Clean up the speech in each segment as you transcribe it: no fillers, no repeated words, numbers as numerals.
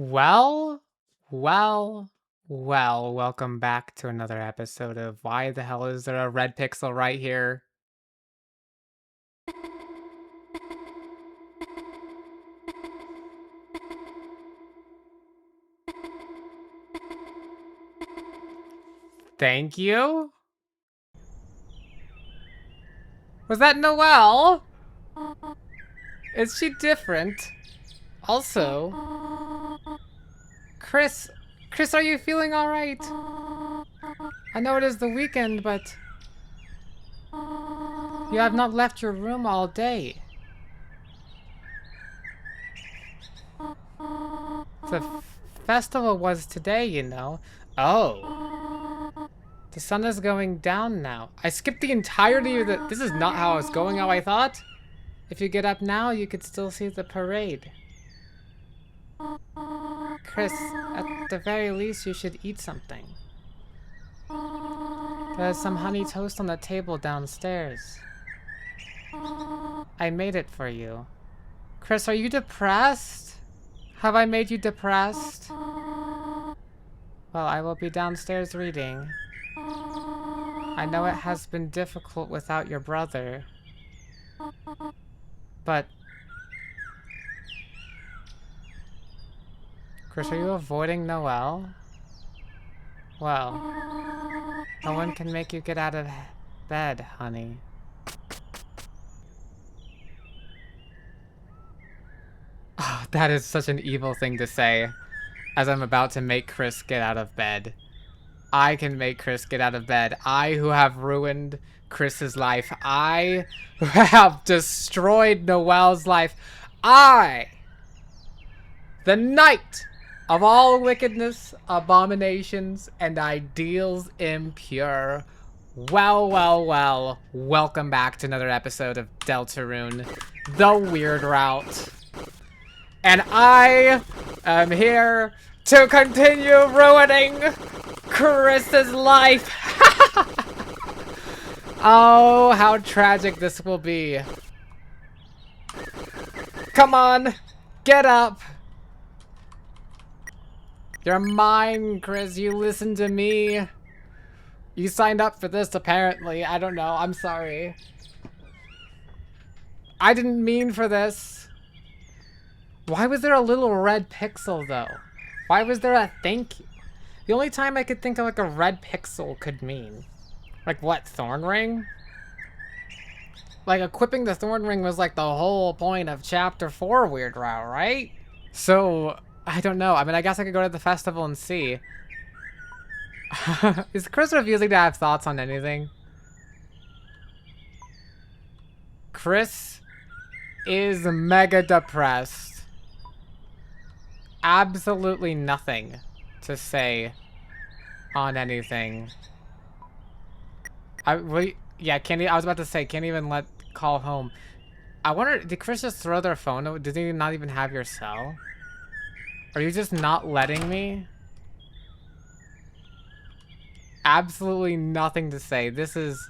Well, well, welcome back to another episode of Why the Hell Is There a Red Pixel Right Here? Thank you? Was that Noelle? Is she different? Also, Chris, are you feeling alright? I know it is the weekend, but you have not left your room all day. The festival was today, you know. Oh. The sun is going down now. I skipped the entirety of the... This is not how it's going how I thought. If you get up now, you could still see the parade. Chris, at the very least, you should eat something. There's some honey toast on the table downstairs. I made it for you. Chris, are you depressed? Have I made you depressed? Well, I will be downstairs reading. I know it has been difficult without your brother. But... Chris, are you avoiding Noelle? Well, no one can make you get out of bed, honey. Oh, that is such an evil thing to say, as I'm about to make Chris get out of bed. I can make Chris get out of bed. I who have ruined Chris's life. I who have destroyed Noelle's life. I, the Knight of All Wickedness, Abominations, and Ideals Impure. Well, welcome back to another episode of Deltarune, the Weird Route. And I am here to continue ruining Chris's life. Oh, how tragic this will be. Come on, get up. You're mine, Chris. You listen to me. You signed up for this, apparently. I don't know. I'm sorry. I didn't mean for this. Why was there a little red pixel, though? Why was there a thank you? The only time I could think of like a red pixel could mean. Like what, thorn ring? Like equipping the thorn ring was like the whole point of chapter 4 Weird Route, right? So, I don't know. I mean, I guess I could go to the festival and see. Is Chris refusing to have thoughts on anything? Chris is mega depressed. Absolutely nothing to say on anything. Yeah, I was about to say, can't even call home. I wonder, did Chris just throw their phone? Did he not even have your cell? Are you just not letting me? Absolutely nothing to say. This is...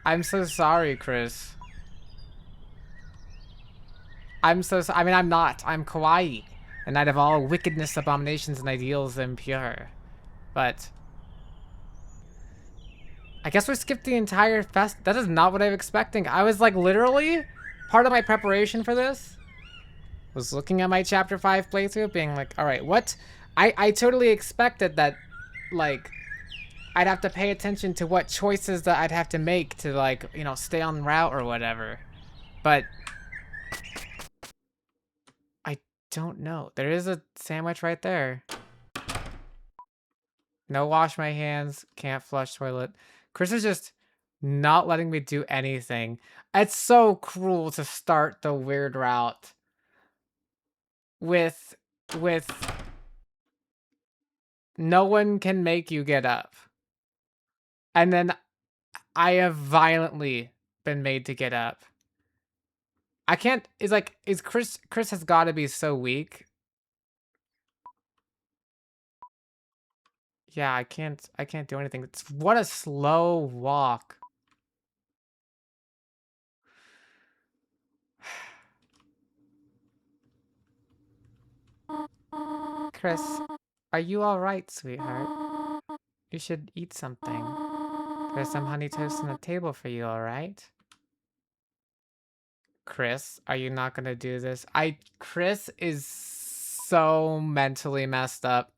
I'm so sorry, Chris. I'm so sorry. I mean, I'm not. I'm Kawaii. The Knight of All Wickedness, Abominations, and Ideals Impure. But... I guess we skipped the entire fest. That is not what I'm expecting. I was like, literally, part of my preparation for this was looking at my chapter 5 playthrough, being like, alright, what? I totally expected that, like... I'd have to pay attention to what choices that I'd have to make to, like, you know, stay on route or whatever. But I don't know. There is a sandwich right there. No wash my hands, can't flush toilet. Chris is just not letting me do anything. It's so cruel to start the weird route with no one can make you get up. And then I have violently been made to get up. I can't, Chris has got to be so weak. Yeah, I can't do anything. What a slow walk. Chris, are you alright, sweetheart? You should eat something. There's some honey toast on the table for you, alright? Chris, are you not gonna do this? Chris is so mentally messed up.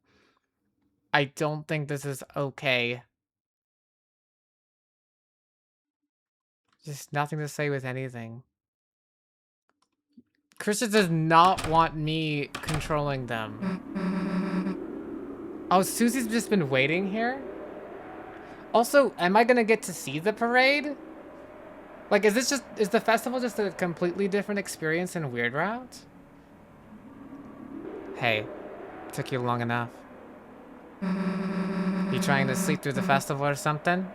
I don't think this is okay. Just nothing to say with anything. Chris just does not want me controlling them. Oh, Susie's just been waiting here? Also, am I gonna get to see the parade? Like, is the festival just a completely different experience in Weird Route? Hey, took you long enough. You trying to sleep through the festival or something?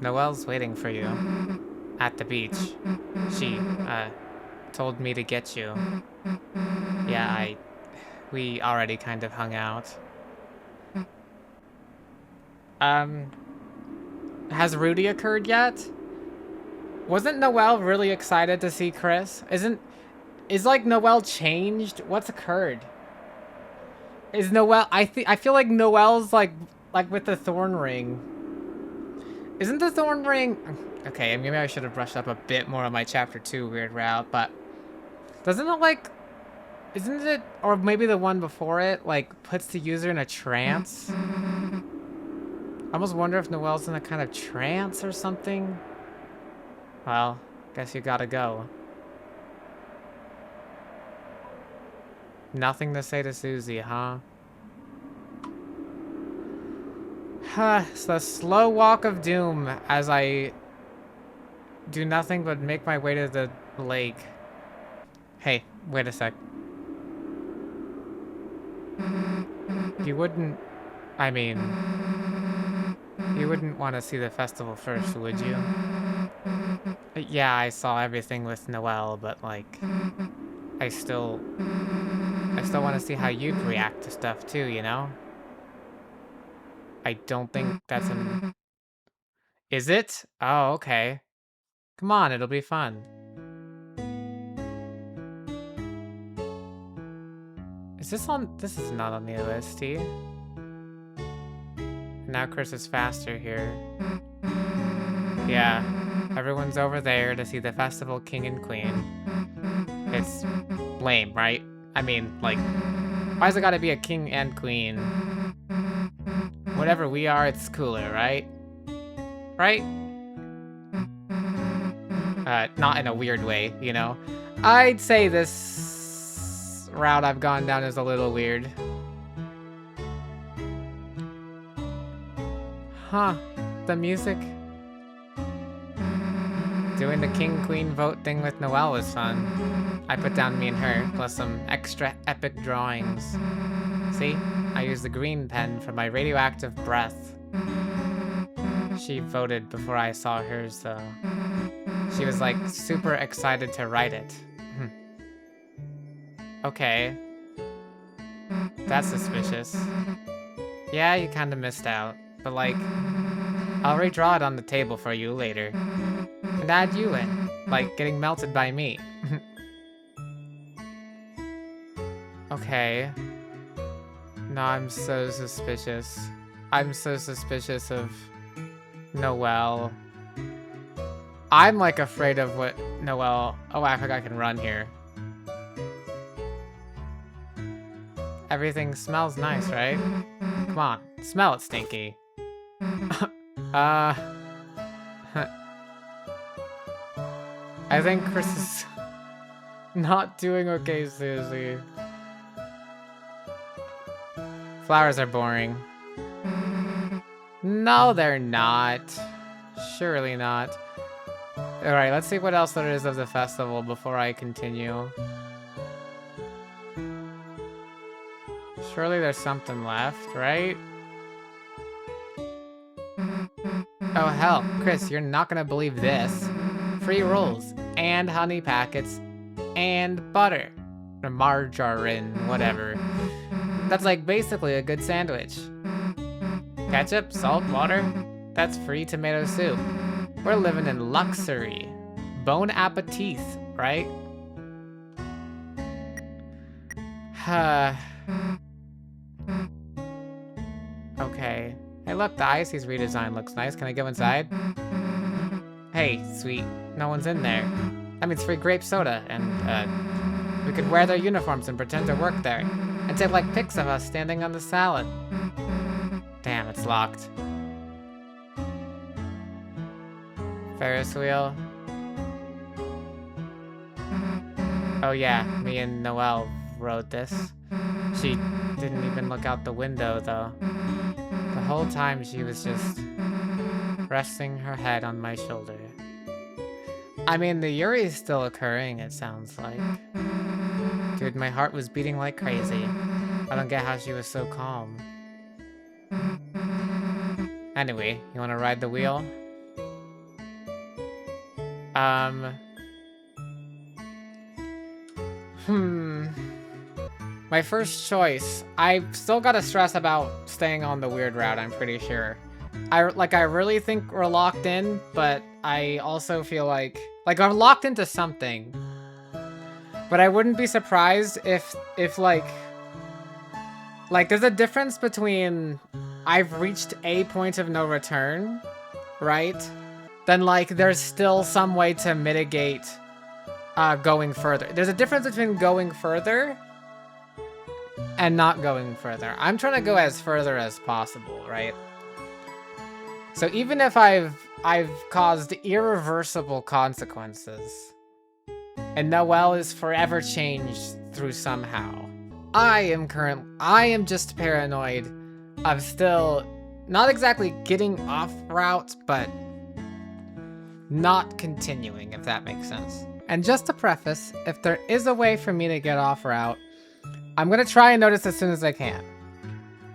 Noelle's waiting for you. At the beach. She, told me to get you. Yeah, we already kind of hung out. Has Rudy occurred yet? Wasn't Noelle really excited to see Chris? Is like Noelle changed? What's occurred? Is Noelle, I feel like Noelle's like with the thorn ring. Isn't the thorn ring, okay, maybe I should have brushed up a bit more on my chapter 2 Weird Route, but doesn't it like, isn't it, or maybe the one before it, like puts the user in a trance? I almost wonder if Noelle's in a kind of trance or something. Well, guess you gotta go. Nothing to say to Susie, huh? It's the slow walk of doom as I do nothing but make my way to the lake. Hey, wait a sec. You wouldn't, I mean, you wouldn't want to see the festival first, would you? Yeah, I saw everything with Noelle, but like, I still want to see how you'd react to stuff too, you know? I don't think that's an... Is it? Oh, okay. Come on, it'll be fun. Is this on... This is not on the OST. Now Chris is faster here. Yeah, everyone's over there to see the festival king and queen. It's lame, right? I mean, like, why's it gotta be a king and queen? Whatever we are, it's cooler, right? Right? Not in a weird way, you know? I'd say this route I've gone down is a little weird. Huh, the music. Doing the king-queen vote thing with Noelle was fun. I put down me and her, plus some extra epic drawings. See? I used the green pen for my radioactive breath. She voted before I saw hers, though. She was, like, super excited to write it. Okay. That's suspicious. Yeah, you kinda missed out. But, like, I'll redraw it on the table for you later. And add you in, like getting melted by me. Okay. No, I'm so suspicious. I'm so suspicious of Noelle. I'm like afraid of what Noelle... Oh, I forgot I can run here. Everything smells nice, right? Come on, smell it, Stinky. I think Chris is not doing okay, Susie. Flowers are boring. No, they're not. Surely not. Alright, let's see what else there is of the festival before I continue. Surely there's something left, right? Oh hell, Chris, you're not gonna believe this. Free rolls, and honey packets, and butter. Or margarine, whatever. That's like basically a good sandwich. Ketchup, salt, water, that's free tomato soup. We're living in luxury. Bon appetit, right? Okay. Hey, look, the Icy's redesign looks nice. Can I go inside? Hey, sweet. No one's in there. That means free grape soda, and, we could wear their uniforms and pretend to work there. And take, like, pics of us standing on the salad. Damn, it's locked. Ferris wheel. Oh yeah, me and Noelle rode this. She didn't even look out the window, though. The whole time she was just resting her head on my shoulder. I mean, the Yuri's still occurring, it sounds like. Dude, my heart was beating like crazy. I don't get how she was so calm. Anyway, you wanna ride the wheel? My first choice. I still gotta stress about staying on the weird route, I'm pretty sure. I really think we're locked in, but I also feel like I'm locked into something. But I wouldn't be surprised if like there's a difference between I've reached a point of no return, right? Then like there's still some way to mitigate going further. There's a difference between going further and not going further. I'm trying to go as further as possible, right? So even if I've caused irreversible consequences, and Noelle is forever changed through somehow, I am just paranoid of still not exactly getting off route, but not continuing, if that makes sense. And just to preface, if there is a way for me to get off route, I'm gonna try and notice as soon as I can.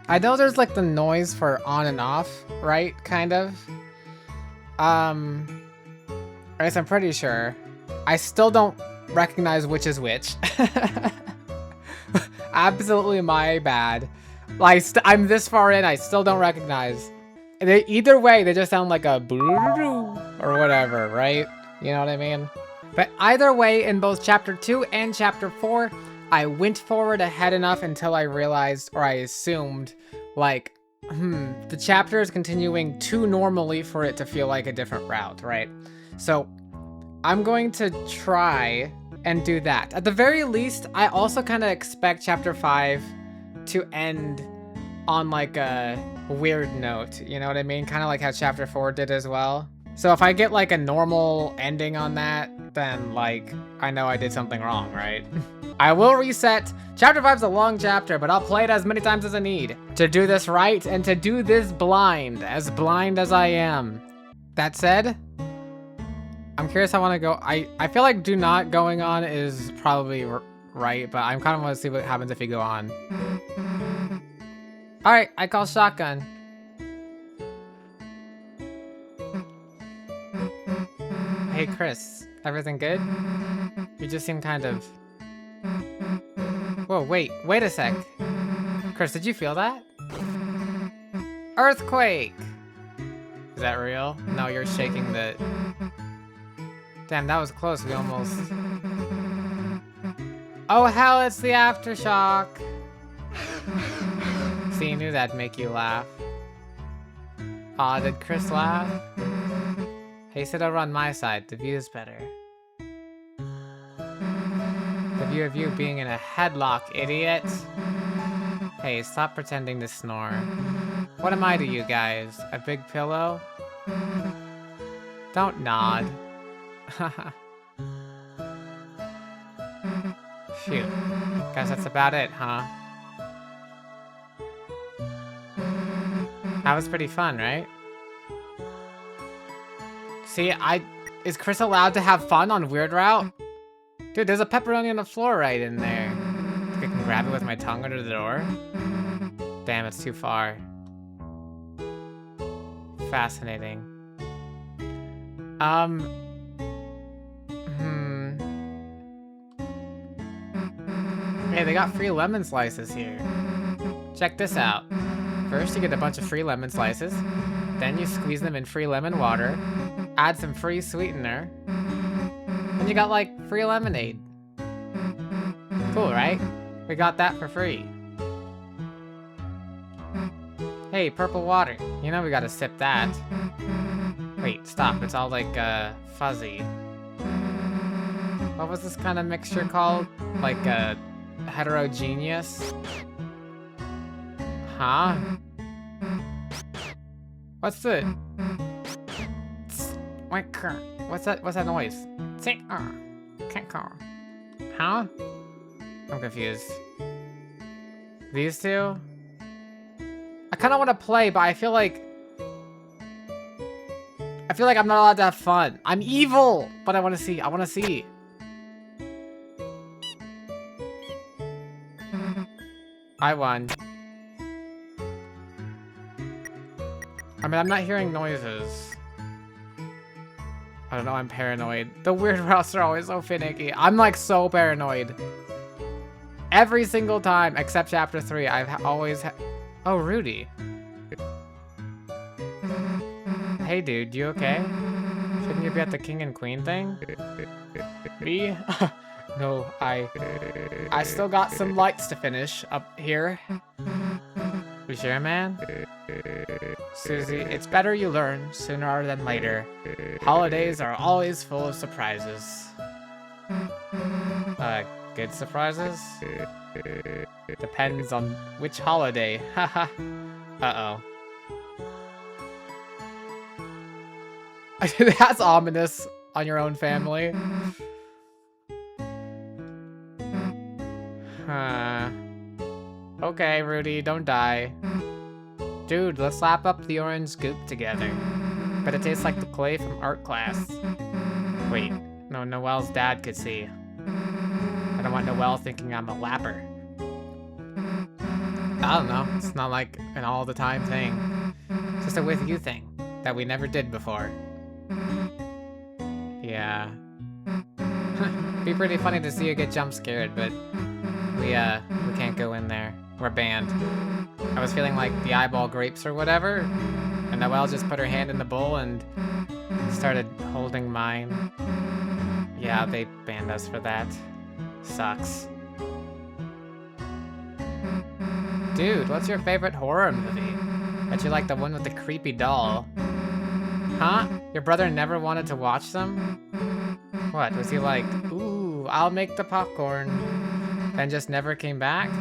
I know there's like the noise for on and off, right? Kind of. I guess I'm pretty sure. I still don't recognize which is which. Absolutely my bad. Like, I'm this far in, I still don't recognize. Either way, they just sound like a or whatever, right? You know what I mean? But either way, in both Chapter 2 and Chapter 4, I went forward ahead enough until I realized, or I assumed, like, the chapter is continuing too normally for it to feel like a different route, right? So I'm going to try and do that. At the very least, I also kind of expect Chapter 5 to end on like a weird note, you know what I mean? Kind of like how Chapter 4 did as well. So if I get like a normal ending on that, then like, I know I did something wrong, right? I will reset. Chapter 5's a long chapter, but I'll play it as many times as I need to do this right and to do this blind as I am. That said, I'm curious how I want to go. I feel like do not going on is probably right, but I'm kind of want to see what happens if you go on. All right, I call shotgun. Hey, Chris, everything good? You just seem kind of... Whoa, wait a sec. Chris, did you feel that? Earthquake! Is that real? No, you're shaking the... Damn, that was close, we almost... Oh hell, it's the aftershock! See, you knew that'd make you laugh. Aw, did Chris laugh? Hey, sit over on my side, the view's better. The view of you being in a headlock, idiot! Hey, stop pretending to snore. What am I to you guys? A big pillow? Don't nod. Phew. Guess that's about it, huh? That was pretty fun, right? See, is Chris allowed to have fun on Weird Route? Dude, there's a pepperoni on the floor right in there. I can grab it with my tongue under the door. Damn, it's too far. Fascinating. Hey, they got free lemon slices here. Check this out. First, you get a bunch of free lemon slices. Then you squeeze them in free lemon water. Add some free sweetener. And you got, like, free lemonade. Cool, right? We got that for free. Hey, purple water. You know we gotta sip that. Wait, stop. It's all like, fuzzy. What was this kind of mixture called? Like, heterogeneous? Huh? What's the... What's that noise? Huh? I'm confused. These two? I kind of want to play, but I feel like I'm not allowed to have fun. I'm evil, but I want to see. I want to see. I won. I mean, I'm not hearing noises. I don't know, I'm paranoid. The weird routes are always so finicky. I'm like so paranoid. Every single time, except chapter 3, I've always Oh, Rudy. Hey dude, you okay? Shouldn't you be at the king and queen thing? Me? No, I still got some lights to finish up here. You sure, man? Susie, it's better you learn sooner than later. Holidays are always full of surprises. Good surprises? Depends on which holiday. Haha. Uh-oh. That's ominous on your own family. Okay, Rudy, don't die. Dude, let's slap up the orange goop together. But it tastes like the clay from art class. Wait, no, Noelle's dad could see. I don't want Noelle thinking I'm a lapper. I don't know, it's not like an all the time thing. It's just a with you thing that we never did before. Yeah. Be pretty funny to see you get jump scared, but we can't go in there. We're banned. I was feeling like the eyeball grapes or whatever, and Noelle just put her hand in the bowl and started holding mine. Yeah, they banned us for that. Sucks. Dude, what's your favorite horror movie? Bet you like the one with the creepy doll. Huh? Your brother never wanted to watch them? What, was he like, ooh, I'll make the popcorn, then just never came back?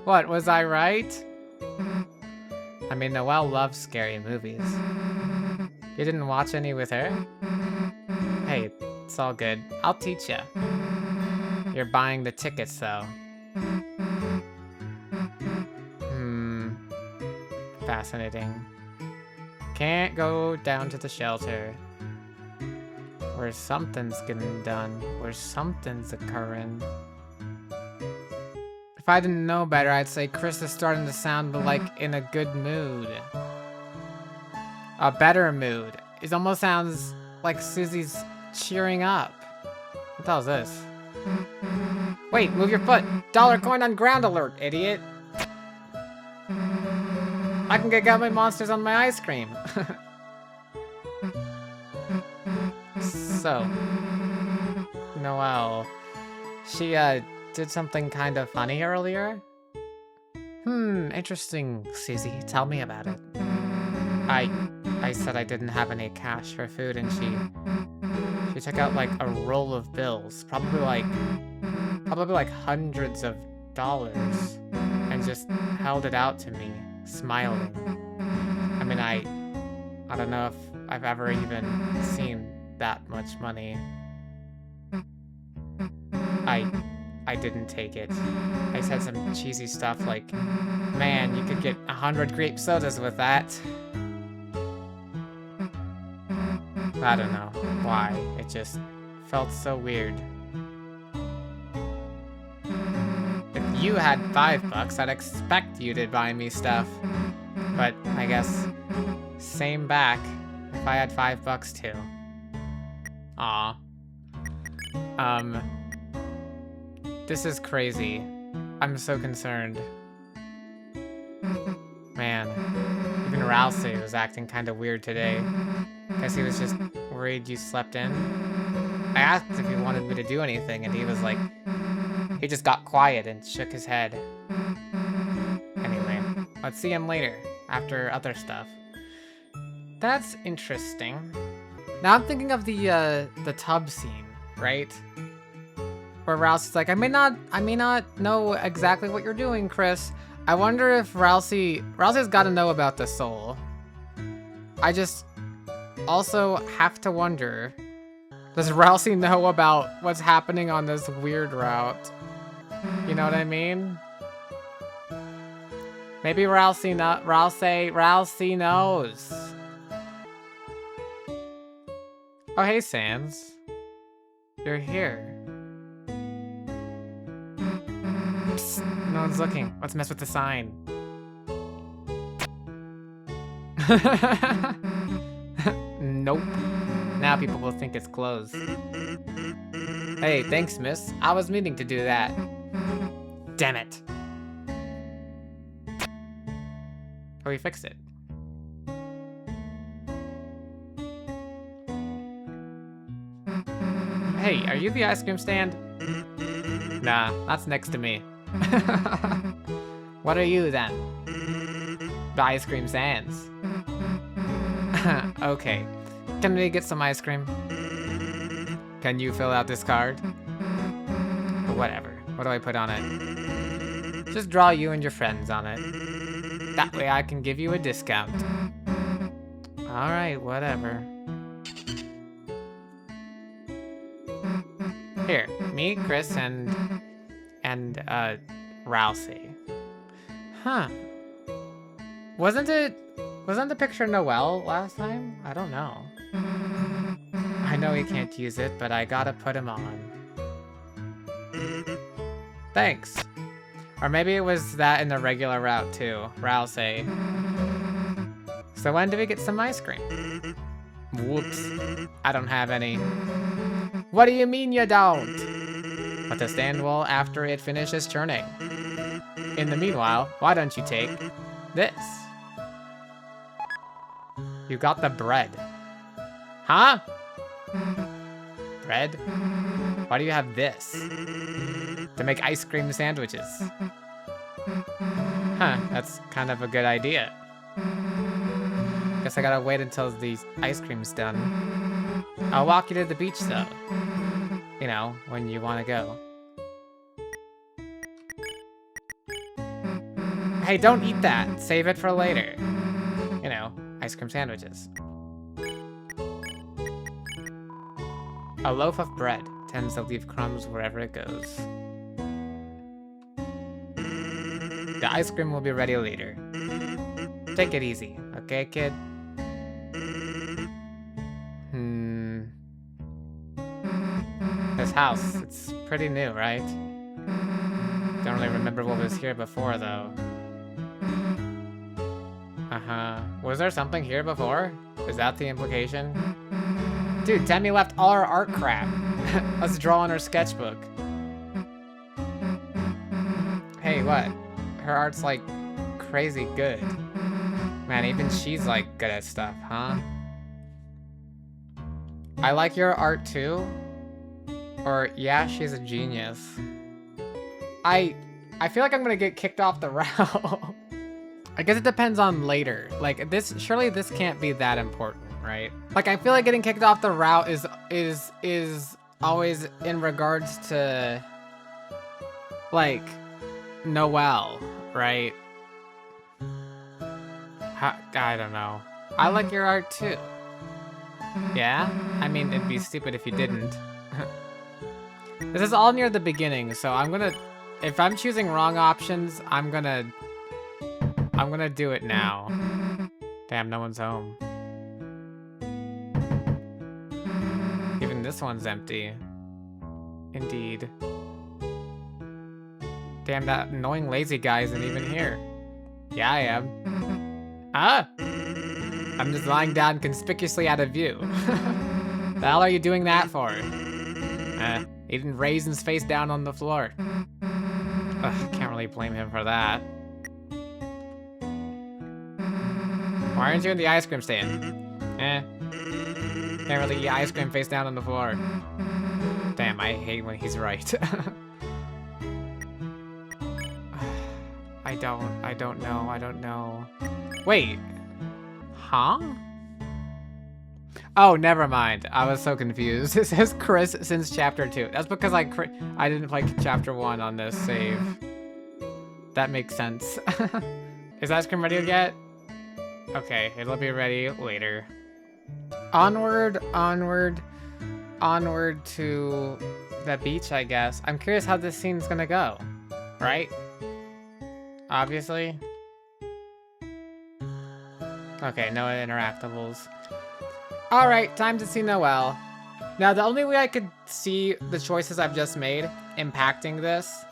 What, was I right? I mean, Noelle loves scary movies. You didn't watch any with her? Hey, it's all good. I'll teach ya. You're buying the tickets, though. Fascinating. Can't go down to the shelter. Where something's getting done. Where something's occurring. If I didn't know better, I'd say Chris is starting to sound like in a good mood. A better mood. It almost sounds like Susie's cheering up. What the hell is this? Wait, move your foot! Dollar coin on ground alert, idiot! I can get gummy monsters on my ice cream. So, Noelle, she did something kind of funny earlier? Interesting, Susie. Tell me about it. I said I didn't have any cash for food, and she took out like a roll of bills, probably like hundreds of dollars, and just held it out to me, smiling. I mean, I don't know if I've ever even seen that much money. I didn't take it. I said some cheesy stuff like, man, you could get 100 grape sodas with that. I don't know why. It just felt so weird. If you had $5, I'd expect you to buy me stuff. But I guess same back if I had $5 too. Aw. This is crazy. I'm so concerned. Man, even Rousey was acting kind of weird today. Guess he was just worried you slept in. I asked if he wanted me to do anything, and he was like, He just got quiet and shook his head. Anyway, let's see him later, after other stuff. That's interesting. Now I'm thinking of the tub scene, right? Where Ralsei's like, I may not know exactly what you're doing, Chris. I wonder if Ralsei's got to know about the soul. I just also have to wonder, does Ralsei know about what's happening on this weird route? You know what I mean? Maybe Ralsei knows. Oh, hey, Sans. You're here. Psst, no one's looking. Let's mess with the sign. Nope. Now people will think it's closed. Hey, thanks, miss. I was meaning to do that. Damn it. Oh, we fixed it. Hey, are you the ice cream stand? Nah, that's next to me. What are you then? The ice cream stands. Okay. Can we get some ice cream? Can you fill out this card? Whatever. What do I put on it? Just draw you and your friends on it. That way I can give you a discount. Alright, whatever. Here, me, Chris, and Ralsei. Huh. Wasn't the picture Noel last time? I don't know. I know he can't use it, but I gotta put him on. Thanks. Or maybe it was that in the regular route too. Ralsei. So when do we get some ice cream? Whoops. I don't have any. What do you mean you don't? But the stand will after it finishes churning. In the meanwhile, why don't you take this? You got the bread. Huh? Bread? Why do you have this? To make ice cream sandwiches. Huh, that's kind of a good idea. Guess I gotta wait until the ice cream's done. I'll walk you to the beach though. You know, when you wanna go. Hey, don't eat that. Save it for later. You know, ice cream sandwiches. A loaf of bread tends to leave crumbs wherever it goes. The ice cream will be ready later. Take it easy, okay, kid? This house, it's pretty new, right? Don't really remember what was here before, though. Uh-huh. Was there something here before? Is that the implication? Dude, Temmie left all our art crap. Let's draw on her sketchbook. Hey, what? Her art's like crazy good. Man, even she's like good at stuff, huh? I like your art too. Or yeah, she's a genius. I feel like I'm gonna get kicked off the route. I guess it depends on later. Like this, surely this can't be that important, right? Like I feel like getting kicked off the route is always in regards to like Noel, right? I don't know. I like your art too. Yeah? I mean, it'd be stupid if you didn't. This is all near the beginning, so I'm gonna, if I'm choosing wrong options, I'm gonna do it now. Damn, no one's home. Even this one's empty. Indeed. Damn, that annoying lazy guy isn't even here. Yeah, I am. Ah! I'm just lying down conspicuously out of view. The hell are you doing that for? He didn't raise his face down on the floor. Ugh, can't really blame him for that. Why aren't you in the ice cream stand? Can't really eat ice cream face down on the floor. Damn, I hate when he's right. I don't know. Wait. Huh? Oh, never mind. I was so confused. It says Chris since chapter 2. That's because I didn't play chapter 1 on this save. That makes sense. Is ice cream ready yet? Okay, it'll be ready later. Onward to the beach, I guess. I'm curious how this scene's gonna go, right? Obviously. Okay, no interactables. Alright, time to see Noelle. Now, the only way I could see the choices I've just made impacting this,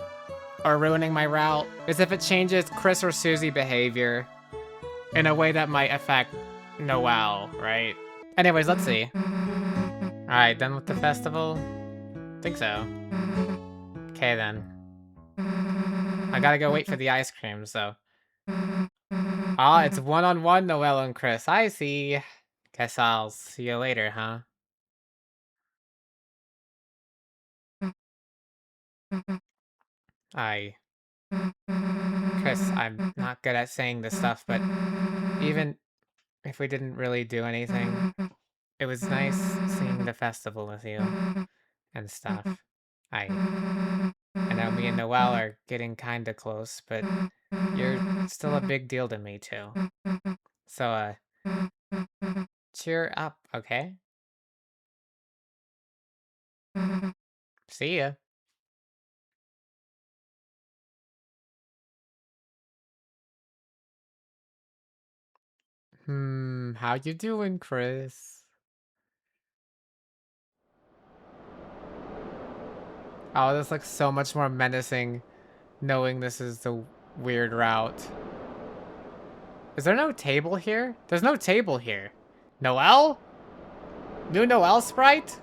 or ruining my route, is if it changes Chris or Susie behavior in a way that might affect Noelle, right? Anyways, let's see. Alright, done with the festival? Think so. Okay then. I gotta go wait for the ice cream, so. Ah, it's one-on-one Noelle and Chris. I see. Guess I'll see you later, huh? Chris, I'm not good at saying this stuff, but even if we didn't really do anything, it was nice seeing the festival with you and stuff. I know me and Noelle are getting kinda close, but you're still a big deal to me too. So, cheer up, okay? See ya. How you doing, Chris? Oh, this looks so much more menacing, knowing this is the weird route. Is there no table here? There's no table here. Noelle? New Noelle sprite?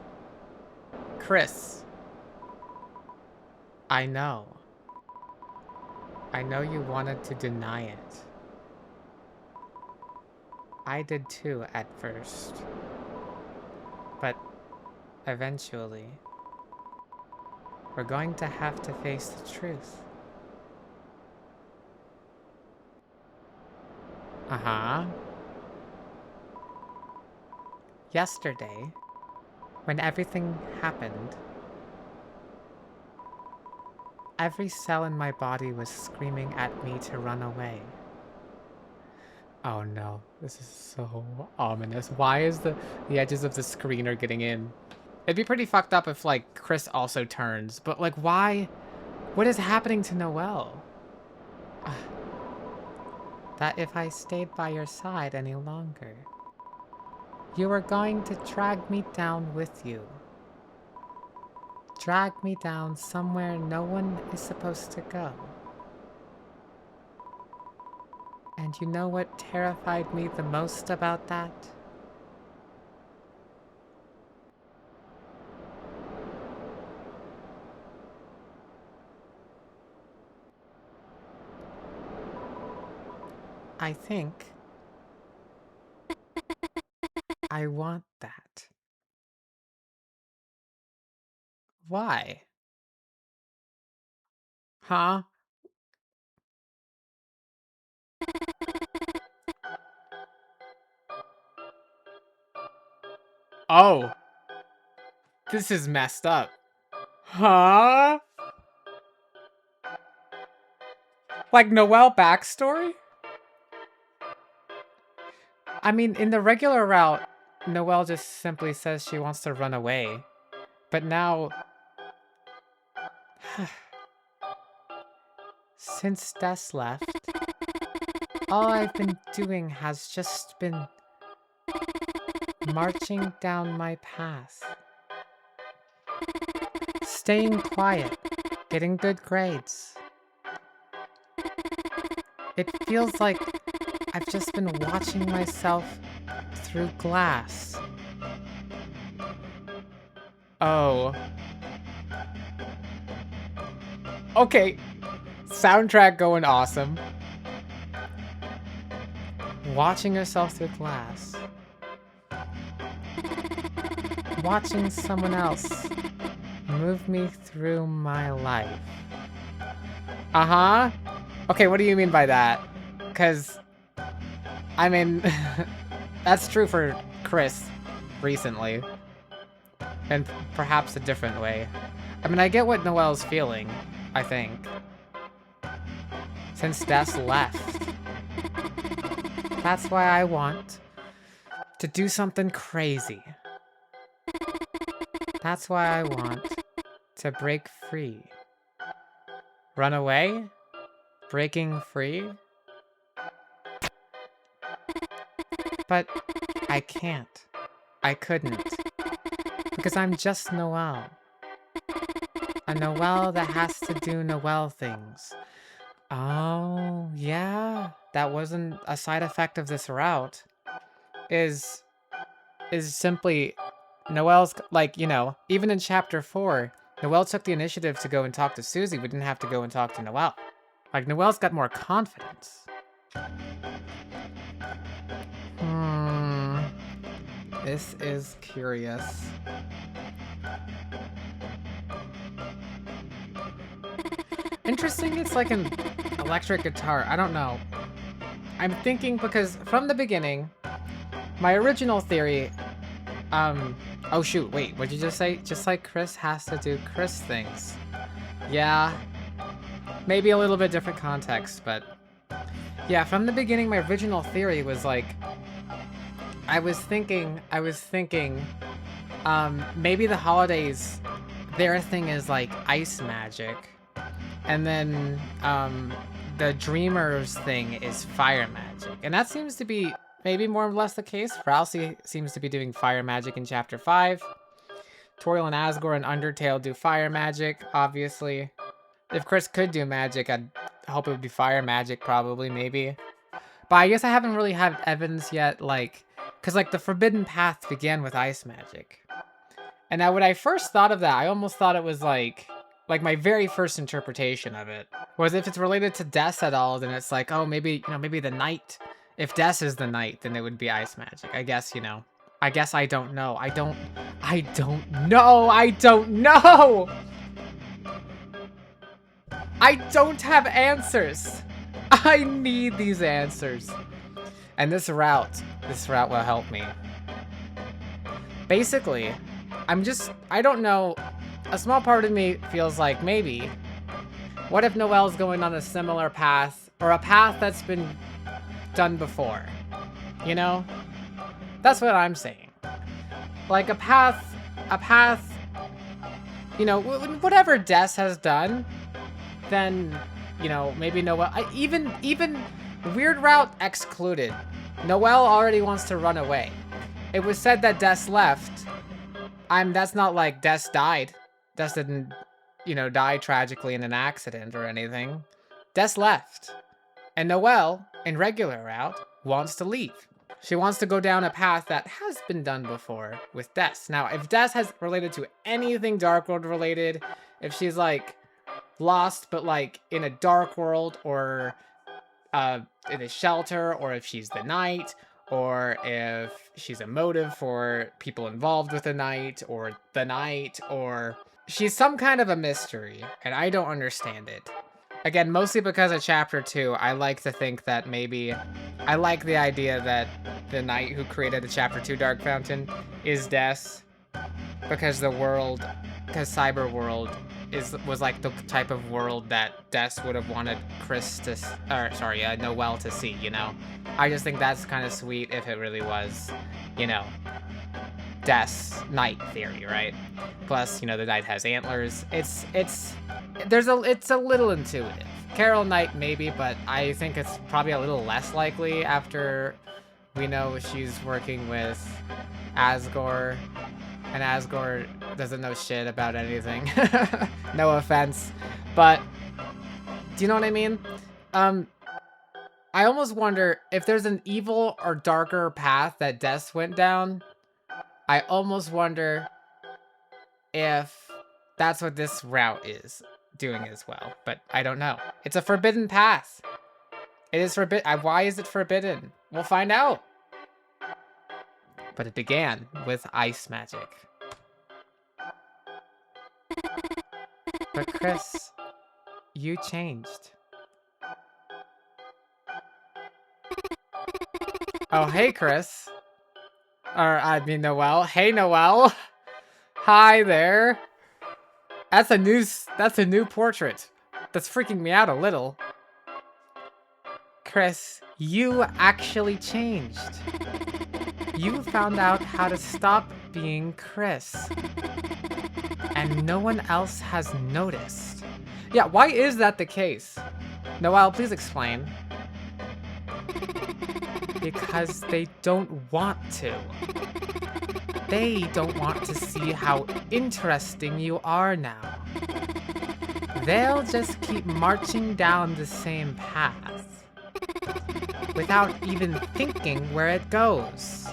Chris. I know. I know you wanted to deny it. I did too at first. But eventually, we're going to have to face the truth. Uh-huh. Yesterday, when everything happened, every cell in my body was screaming at me to run away. Oh no, this is so ominous. Why is the edges of the screen are getting in? It'd be pretty fucked up if, like, Chris also turns, but, like, why? What is happening to Noelle? That if I stayed by your side any longer, you were going to drag me down with you. Drag me down somewhere no one is supposed to go. And you know what terrified me the most about that? I think I want that. Why? Huh? Oh. This is messed up. Huh? Like Noelle backstory? I mean, in the regular route, Noelle just simply says she wants to run away. But now... Since Des left, all I've been doing has just been marching down my path. Staying quiet, getting good grades. It feels like I've just been watching myself through glass. Oh. Okay. Soundtrack going awesome. Watching yourself through glass. Watching someone else move me through my life. Uh-huh. Okay, what do you mean by that? Because, I mean, that's true for Chris recently. And perhaps a different way. I mean, I get what Noelle's feeling, I think. Since Des left. That's why I want to do something crazy. That's why I want to break free. Run away? Breaking free? But I can't. I couldn't. Because I'm just Noelle. A Noelle that has to do Noelle things. Oh, yeah. That wasn't a side effect of this route. Is simply Noelle's, like, you know, even in Chapter 4, Noelle took the initiative to go and talk to Susie. We didn't have to go and talk to Noelle. Like, Noelle's got more confidence. This is curious. Interesting, it's like an electric guitar. I don't know. I'm thinking because from the beginning, my original theory, oh shoot, wait, what'd you just say? Just like Chris has to do Chris things. Yeah, maybe a little bit different context, but yeah, from the beginning, my original theory was like, I was thinking, maybe the holidays, their thing is like ice magic. And then, the Dreamers thing is fire magic. And that seems to be maybe more or less the case. Rousey seems to be doing fire magic in Chapter 5. Toriel and Asgore and Undertale do fire magic, obviously. If Chris could do magic, I'd hope it would be fire magic, probably, maybe. But I guess I haven't really had evidence yet, like... Because, like, the Forbidden Path began with ice magic. And now, when I first thought of that, I almost thought it was, like my very first interpretation of it was if it's related to Des at all, then it's like, oh, maybe, you know, maybe the Knight. If Des is the Knight, then it would be ice magic. I guess, you know. I guess I don't know. I don't know! I don't know! I don't have answers! I need these answers. And this route will help me. Basically, I don't know, a small part of me feels like maybe, what if Noelle's going on a similar path, or a path that's been done before? You know? That's what I'm saying. Like a path, you know, whatever Des has done, then, you know, maybe Noelle, even Weird Route excluded, Noelle already wants to run away. It was said that Des left. That's not like Des died. Des didn't, you know, die tragically in an accident or anything. Des left. And Noelle, in regular route, wants to leave. She wants to go down a path that has been done before with Des. Now, if Des has related to anything Dark World related, if she's like lost but like in a dark world, or in a shelter, or if she's the Knight, or if she's a motive for people involved with the Knight, or she's some kind of a mystery, and I don't understand it. Again, mostly because of Chapter 2, I like to think that maybe, I like the idea that the Knight who created the Chapter 2 Dark Fountain is Des, because Cyber World was like the type of world that Des would have wanted Noelle to see, you know? I just think that's kind of sweet if it really was, you know, Des Knight theory, right? Plus, you know, the Knight has antlers. It's a little intuitive. Carol Knight maybe, but I think it's probably a little less likely after we know she's working with Asgore, and Asgore doesn't know shit about anything. No offense, but do you know what I mean? I almost wonder if there's an evil or darker path that Des went down. I almost wonder if that's what this route is doing as well, but I don't know. It's a forbidden path. It is forbidden. Why is it forbidden? We'll find out. But it began with ice magic. But Chris, you changed. Oh, hey, Chris. Or, I mean, Noelle. Hey, Noelle. Hi there. That's a new portrait. That's freaking me out a little. Chris, you actually changed. You found out how to stop being Chris. And no one else has noticed. Yeah, why is that the case? Noelle, please explain. Because they don't want to. They don't want to see how interesting you are now. They'll just keep marching down the same path without even thinking where it goes.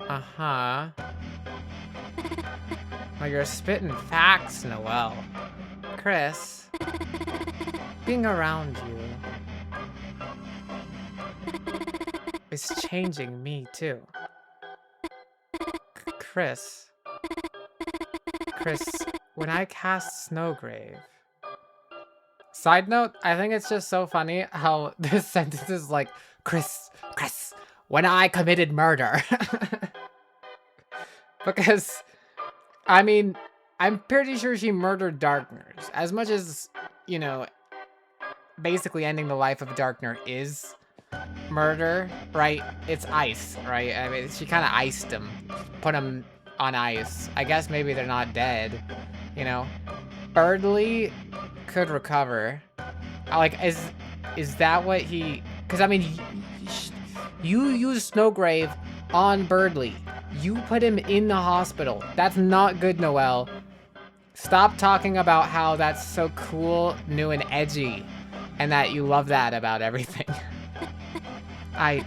Uh-huh. Well, you're spitting facts, Noelle. Chris, being around you is changing me too. Chris, when I cast Snowgrave. Side note, I think it's just so funny how this sentence is like, Chris, when I committed murder. Because, I mean, I'm pretty sure she murdered Darkners. As much as, you know, basically ending the life of Darkner is murder, right? It's ice, right? I mean, she kind of iced him, put him on ice. I guess maybe they're not dead, you know? Birdly could recover. Like, is that what he... Because, I mean, you used Snowgrave on Birdly. You put him in the hospital. That's not good, Noelle. Stop talking about how that's so cool, new, and edgy, and that you love that about everything. I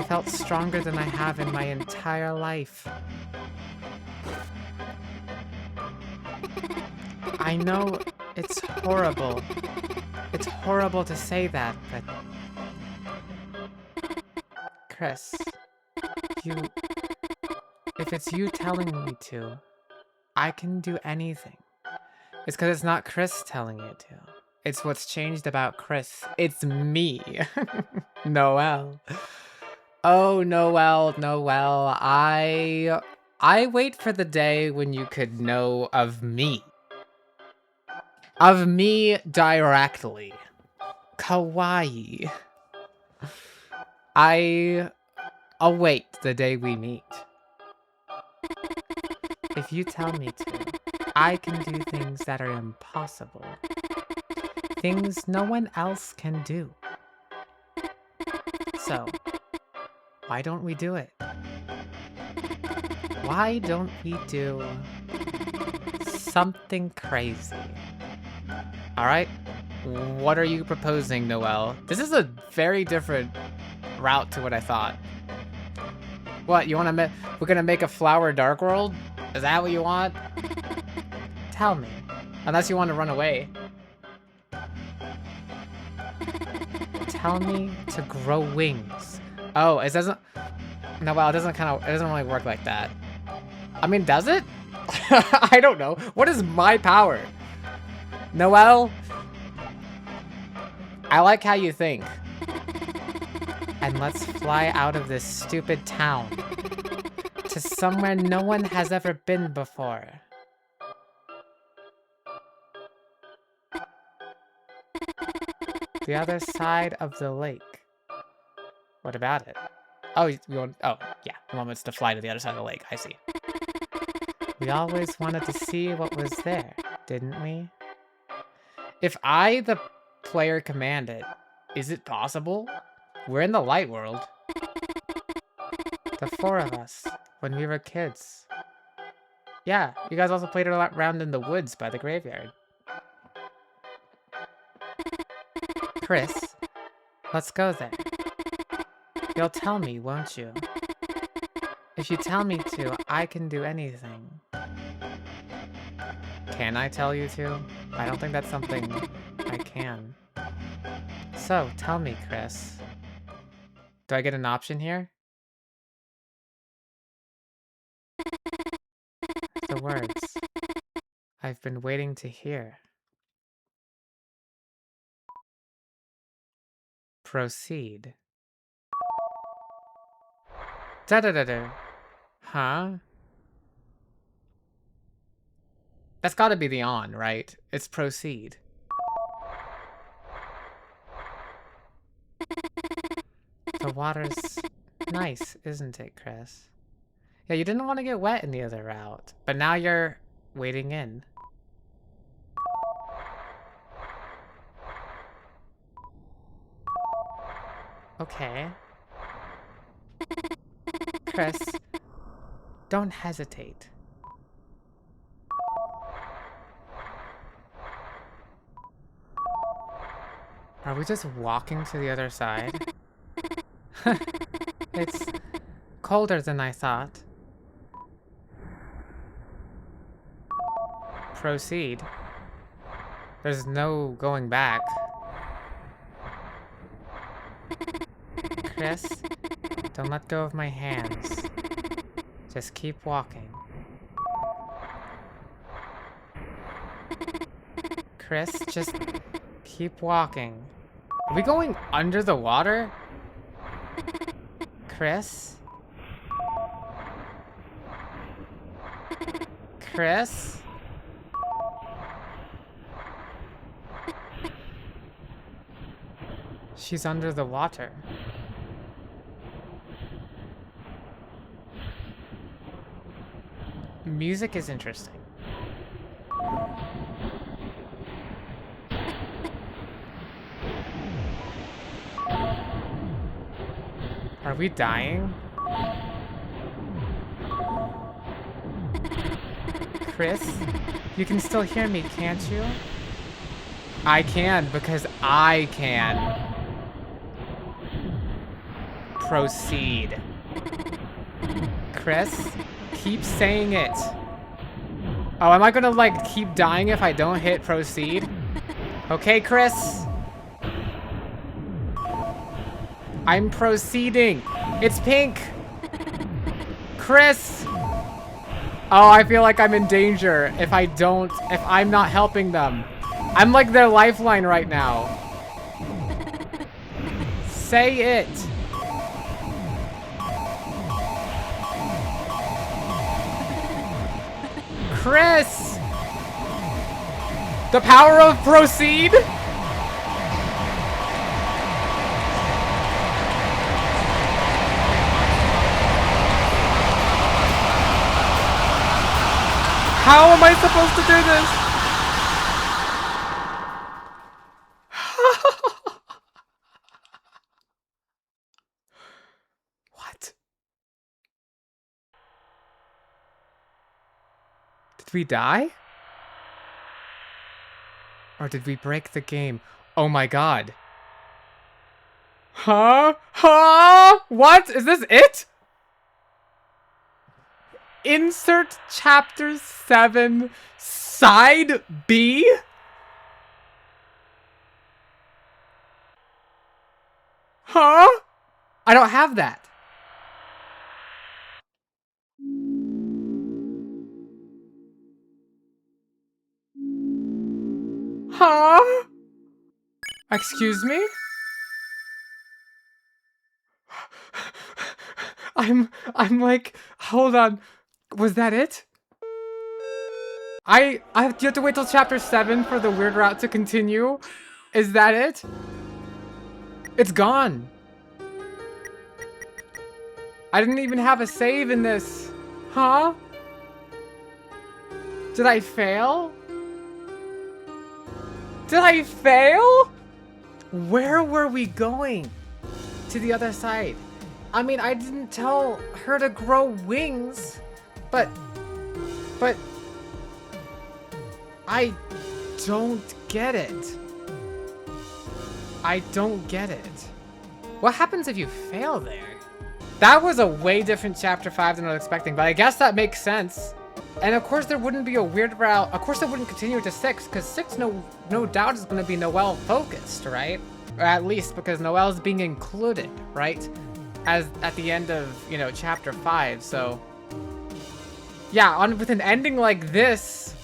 felt stronger than I have in my entire life. I know it's horrible. It's horrible to say that, but... Chris, if it's you telling me to, I can do anything. It's because it's not Chris telling you to. It's what's changed about Chris. It's me. Noelle. Oh, Noelle. I wait for the day when you could know of me. Of me directly. Kawaii. I await the day we meet. If you tell me to, I can do things that are impossible. Things no one else can do. So, why don't we do it? Why don't we do something crazy? Alright? What are you proposing, Noelle? This is a very different route to what I thought. What, you wanna we're gonna make a flower dark world? Is that what you want? Tell me. Unless you want to run away. Tell me to grow wings. Oh, it doesn't... No, well, it doesn't really work like that. I mean, does it? I don't know. What is my power? Noelle? I like how you think. And let's fly out of this stupid town to somewhere no one has ever been before. The other side of the lake. What about it? Oh, you want... Oh, yeah. You want us to fly to the other side of the lake. I see. We always wanted to see what was there, didn't we? If I, the player, command it, is it possible? We're in the light world. The four of us, when we were kids. Yeah, you guys also played around in the woods by the graveyard. Chris, let's go there. You'll tell me, won't you? If you tell me to, I can do anything. Can I tell you to? I don't think that's something I can. So, tell me, Chris. Do I get an option here? The words I've been waiting to hear. Proceed. Da-da-da-da. Huh? That's gotta be the on, right? It's proceed. The water's nice, isn't it, Chris? Yeah, you didn't want to get wet in the other route, but now you're wading in. Okay. Chris, don't hesitate. Are we just walking to the other side? It's colder than I thought. Proceed. There's no going back. Chris, don't let go of my hands. Just keep walking. Chris, just keep walking. Are we going under the water? Chris? Chris? She's under the water. Music is interesting. Are we dying? Chris, you can still hear me, can't you? I can, because I can. Proceed. Chris, keep saying it. Oh, am I gonna, like, keep dying if I don't hit proceed? Okay, Chris. I'm proceeding. It's pink. Chris. Oh, I feel like I'm in danger if I'm not helping them. I'm like their lifeline right now. Say it. Chris. The power of proceed. How am I supposed to do this? What? Did we die? Or did we break the game? Oh my god. Huh? Huh? What? Is this it? Insert Chapter 7, Side B? Huh? I don't have that. Huh? Excuse me? I'm like, hold on. Was that it? You have to wait till chapter 7 for the weird route to continue? Is that it? It's gone. I didn't even have a save in this. Huh? Did I fail? Did I fail? Where were we going? To the other side. I mean, I didn't tell her to grow wings, but I don't get it. I don't get it. What happens if you fail there? That was a way different chapter 5 than I was expecting, but I guess that makes sense. And of course there wouldn't be a weird route. Of course it wouldn't continue to 6, because 6 no doubt is going to be Noelle focused, right? Or at least because Noelle's being included, right? As at the end of, you know, chapter 5, so yeah, with an ending like this,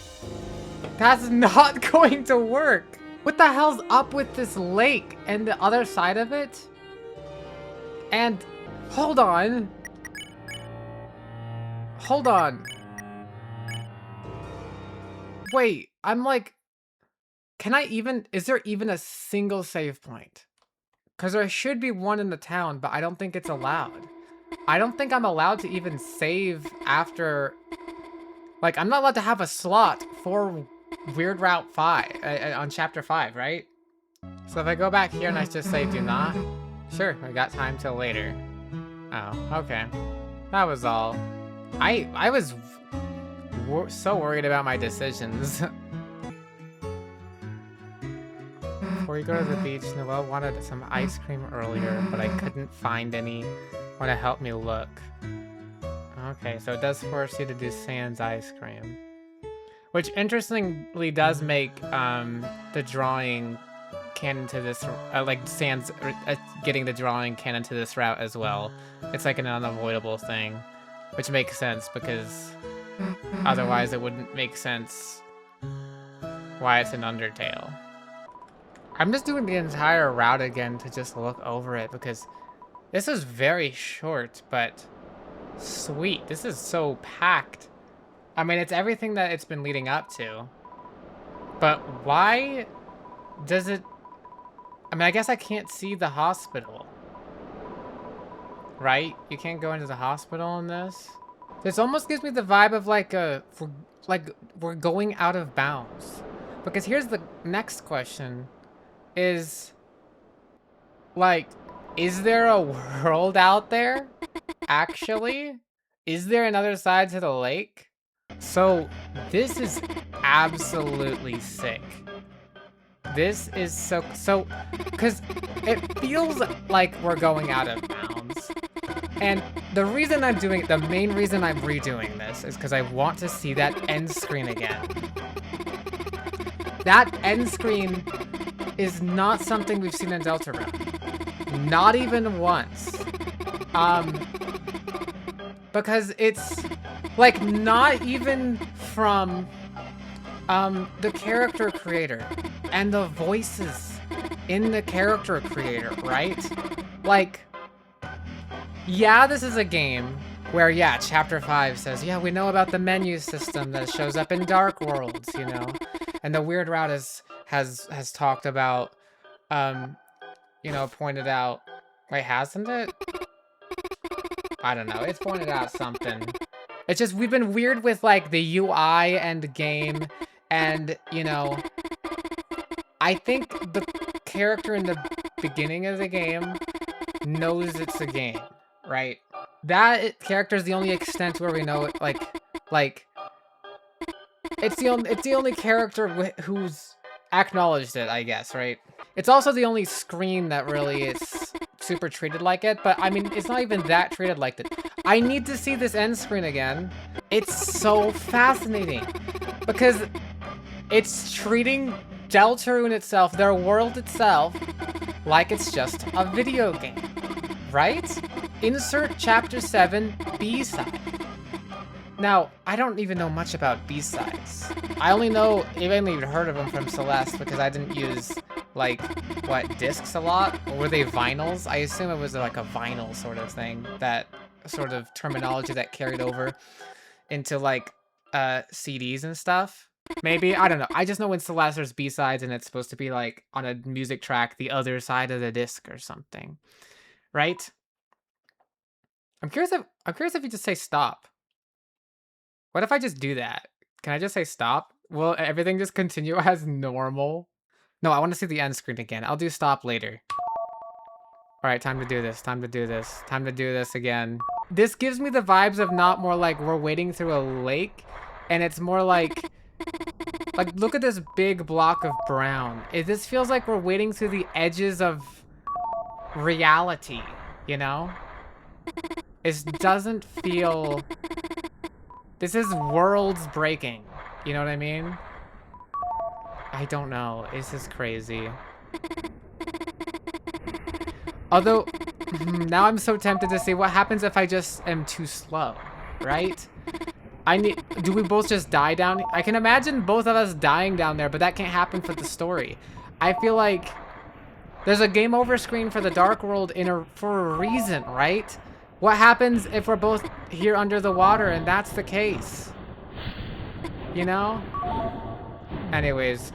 that's not going to work. What the hell's up with this lake and the other side of it? And hold on, Hold on. Wait, I'm like, is there even a single save point? Because there should be one in the town, but I don't think it's allowed. I don't think I'm allowed to even save after, like, I'm not allowed to have a slot for Weird Route 5, on Chapter 5, right? So if I go back here and I just say do not, sure, I got time till later. Oh, okay. That was all. I was so worried about my decisions. Before you go to the beach, Noelle wanted some ice cream earlier, but I couldn't find any. Want to help me look? Okay, so it does force you to do Sans ice cream. Which interestingly does make the drawing canon to this, like Sans getting the drawing canon to this route as well. It's like an unavoidable thing, which makes sense because otherwise it wouldn't make sense why it's an Undertale. I'm just doing the entire route again to just look over it because this is very short, but sweet. This is so packed. I mean, it's everything that it's been leading up to. But why does it... I mean, I guess I can't see the hospital. Right? You can't go into the hospital in this? This almost gives me the vibe of like we're going out of bounds. Because here's the next question. Is there a world out there? Actually? Is there another side to the lake? So, this is absolutely sick. This is so, because it feels like we're going out of bounds. And the reason I'm doing it, the main reason I'm redoing this is because I want to see that end screen again. That end screen is not something we've seen in Deltarune. Not even once. Because it's, like, not even from, the character creator and the voices in the character creator, right? Like, yeah, this is a game where, yeah, Chapter 5 says, yeah, we know about the menu system that shows up in Dark Worlds, you know? And the Weird Route has talked about, you know, pointed out... Wait, hasn't it? I don't know. It's pointed out something. It's just, we've been weird with, like, the UI and game, and, you know... I think the character in the beginning of the game knows it's a game, right? That character is the only extent where we know it, like... It's the only character who's acknowledged it, I guess, right? It's also the only screen that really is super treated like it, but I mean, it's not even that treated like it. I need to see this end screen again. It's so fascinating because it's treating Deltarune itself, their world itself, like it's just a video game, right? Insert Chapter 7 B-side. Now, I don't even know much about B-sides. I only heard of them from Celeste because I didn't use, like, what, discs a lot? Or were they vinyls? I assume it was like a vinyl sort of thing, that sort of terminology that carried over into, like, CDs and stuff. Maybe? I don't know. I just know in Celeste there's B-sides and it's supposed to be, like, on a music track, the other side of the disc or something. Right? I'm curious if you just say stop. What if I just do that? Can I just say stop? Will everything just continue as normal? No, I want to see the end screen again. I'll do stop later. Alright, time to do this. Time to do this. Time to do this again. This gives me the vibes of not more like we're wading through a lake. And it's more like look at this big block of brown. This feels like we're wading through the edges of reality, you know? It doesn't feel... This is worlds breaking. You know what I mean? I don't know. This is crazy. Although, now I'm so tempted to see what happens if I just am too slow, right? Do we both just die down? I can imagine both of us dying down there, but that can't happen for the story. I feel like there's a game over screen for the Dark World for a reason, right? What happens if we're both here under the water and that's the case? You know? Anyways,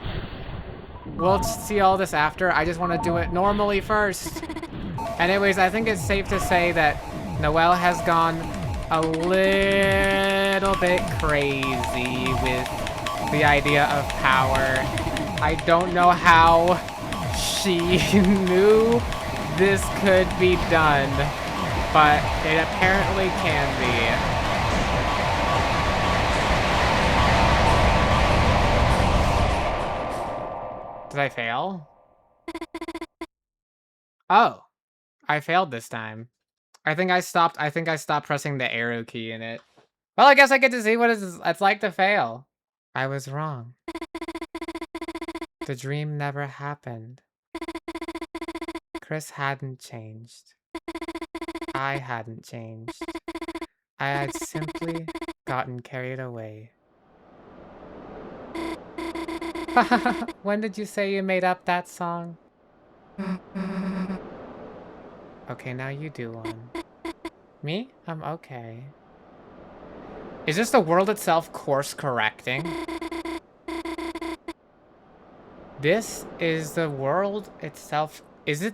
we'll see all this after. I just want to do it normally first. Anyways, I think it's safe to say that Noelle has gone a little bit crazy with the idea of power. I don't know how she knew this could be done, but it apparently can be. Did I fail? Oh, I failed this time. I think I stopped pressing the arrow key in it. Well, I guess I get to see what it's like to fail. I was wrong. The dream never happened. Chris hadn't changed. I hadn't changed. I had simply gotten carried away. When did you say you made up that song? Okay, now you do one. Me? I'm okay. Is this the world itself course correcting? This is the world itself. Is it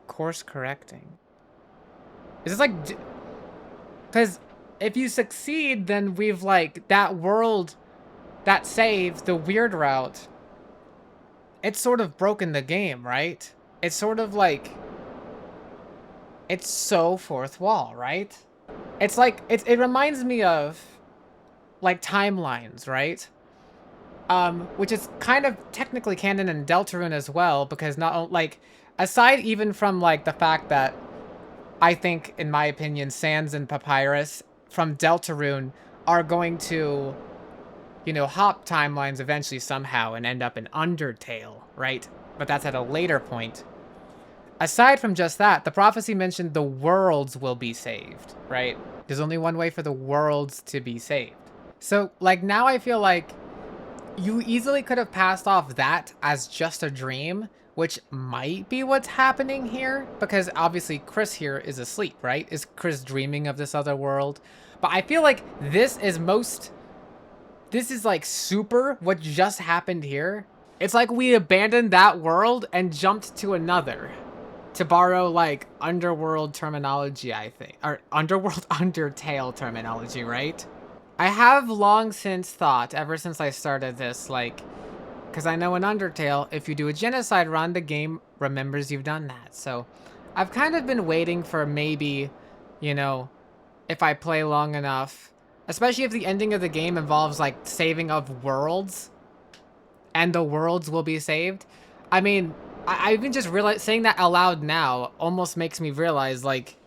course correcting? Is this like... Because if you succeed, then we've like... That world that saved the weird route, it's sort of broken the game, right? It's sort of like... It's so fourth wall, right? It's like... It reminds me of... like timelines, right? Which is kind of technically canon in Deltarune as well, because not like, aside even from like the fact that I think, in my opinion, Sans and Papyrus from Deltarune are going to, you know, hop timelines eventually somehow and end up in Undertale, right? But that's at a later point. Aside from just that, the prophecy mentioned the worlds will be saved, right? There's only one way for the worlds to be saved. So, like, now I feel like you easily could have passed off that as just a dream, which might be what's happening here, because obviously Chris here is asleep, right? Is Chris dreaming of this other world? But I feel like this is like super what just happened here. It's like we abandoned that world and jumped to another. To borrow like underworld terminology, I think. Or underworld Undertale terminology, right? I have long since thought, ever since I started this, like, because I know in Undertale, if you do a genocide run, the game remembers you've done that. So I've kind of been waiting for maybe, you know, if I play long enough, especially if the ending of the game involves like saving of worlds and the worlds will be saved. I mean, I even just realized saying that out loud now almost makes me realize like,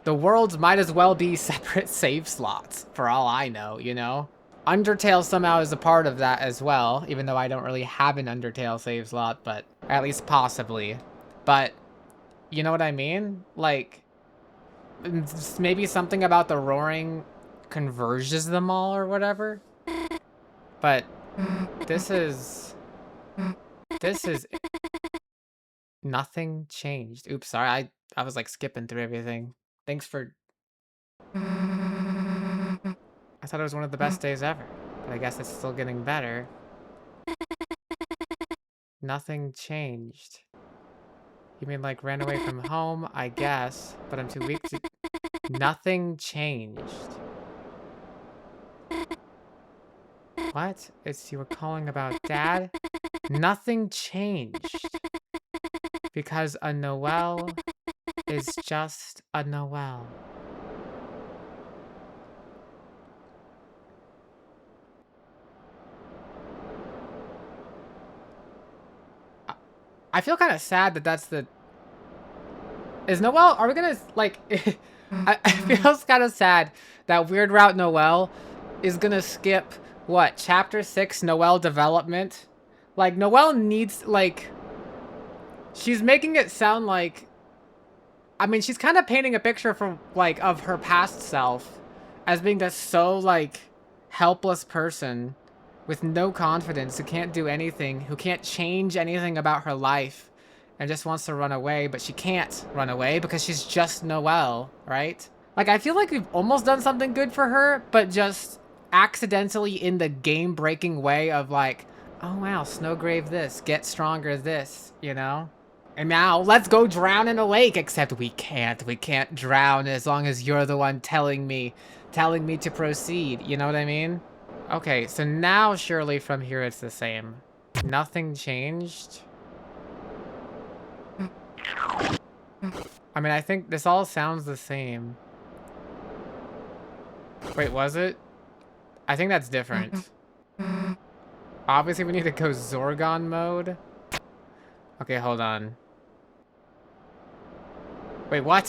the worlds might as well be separate save slots, for all I know, you know? Undertale somehow is a part of that as well, even though I don't really have an Undertale save slot, but at least possibly. But, you know what I mean? Like, maybe something about the roaring converges them all or whatever? But, this is... Nothing changed. Oops, sorry, I was like skipping through everything. Thanks for... I thought it was one of the best days ever, but I guess it's still getting better. Nothing changed. You mean like ran away from home? I guess, but I'm too weak to... Nothing changed. What? It's you were calling about Dad? Nothing changed. Because a Noelle is just a Noelle. I feel kind of sad that that's the... Is Noelle... Are we gonna, like... I feel kind of sad that Weird Route Noelle is gonna skip, what, Chapter 6 Noelle development? Like, Noelle needs, like... She's making it sound like... I mean, she's kind of painting a picture from, like, of her past self as being this so, like, helpless person with no confidence, who can't do anything, who can't change anything about her life, and just wants to run away, but she can't run away because she's just Noelle, right? Like, I feel like we've almost done something good for her, but just accidentally in the game-breaking way of like, oh wow, Snowgrave this, get stronger this, you know? And now, let's go drown in a lake, except we can't. We can't drown as long as you're the one telling me to proceed, you know what I mean? Okay, so now surely from here it's the same. Nothing changed. I mean, I think this all sounds the same. Wait, was it? I think that's different. Obviously, we need to go Zorgon mode. Okay, hold on. Wait, what?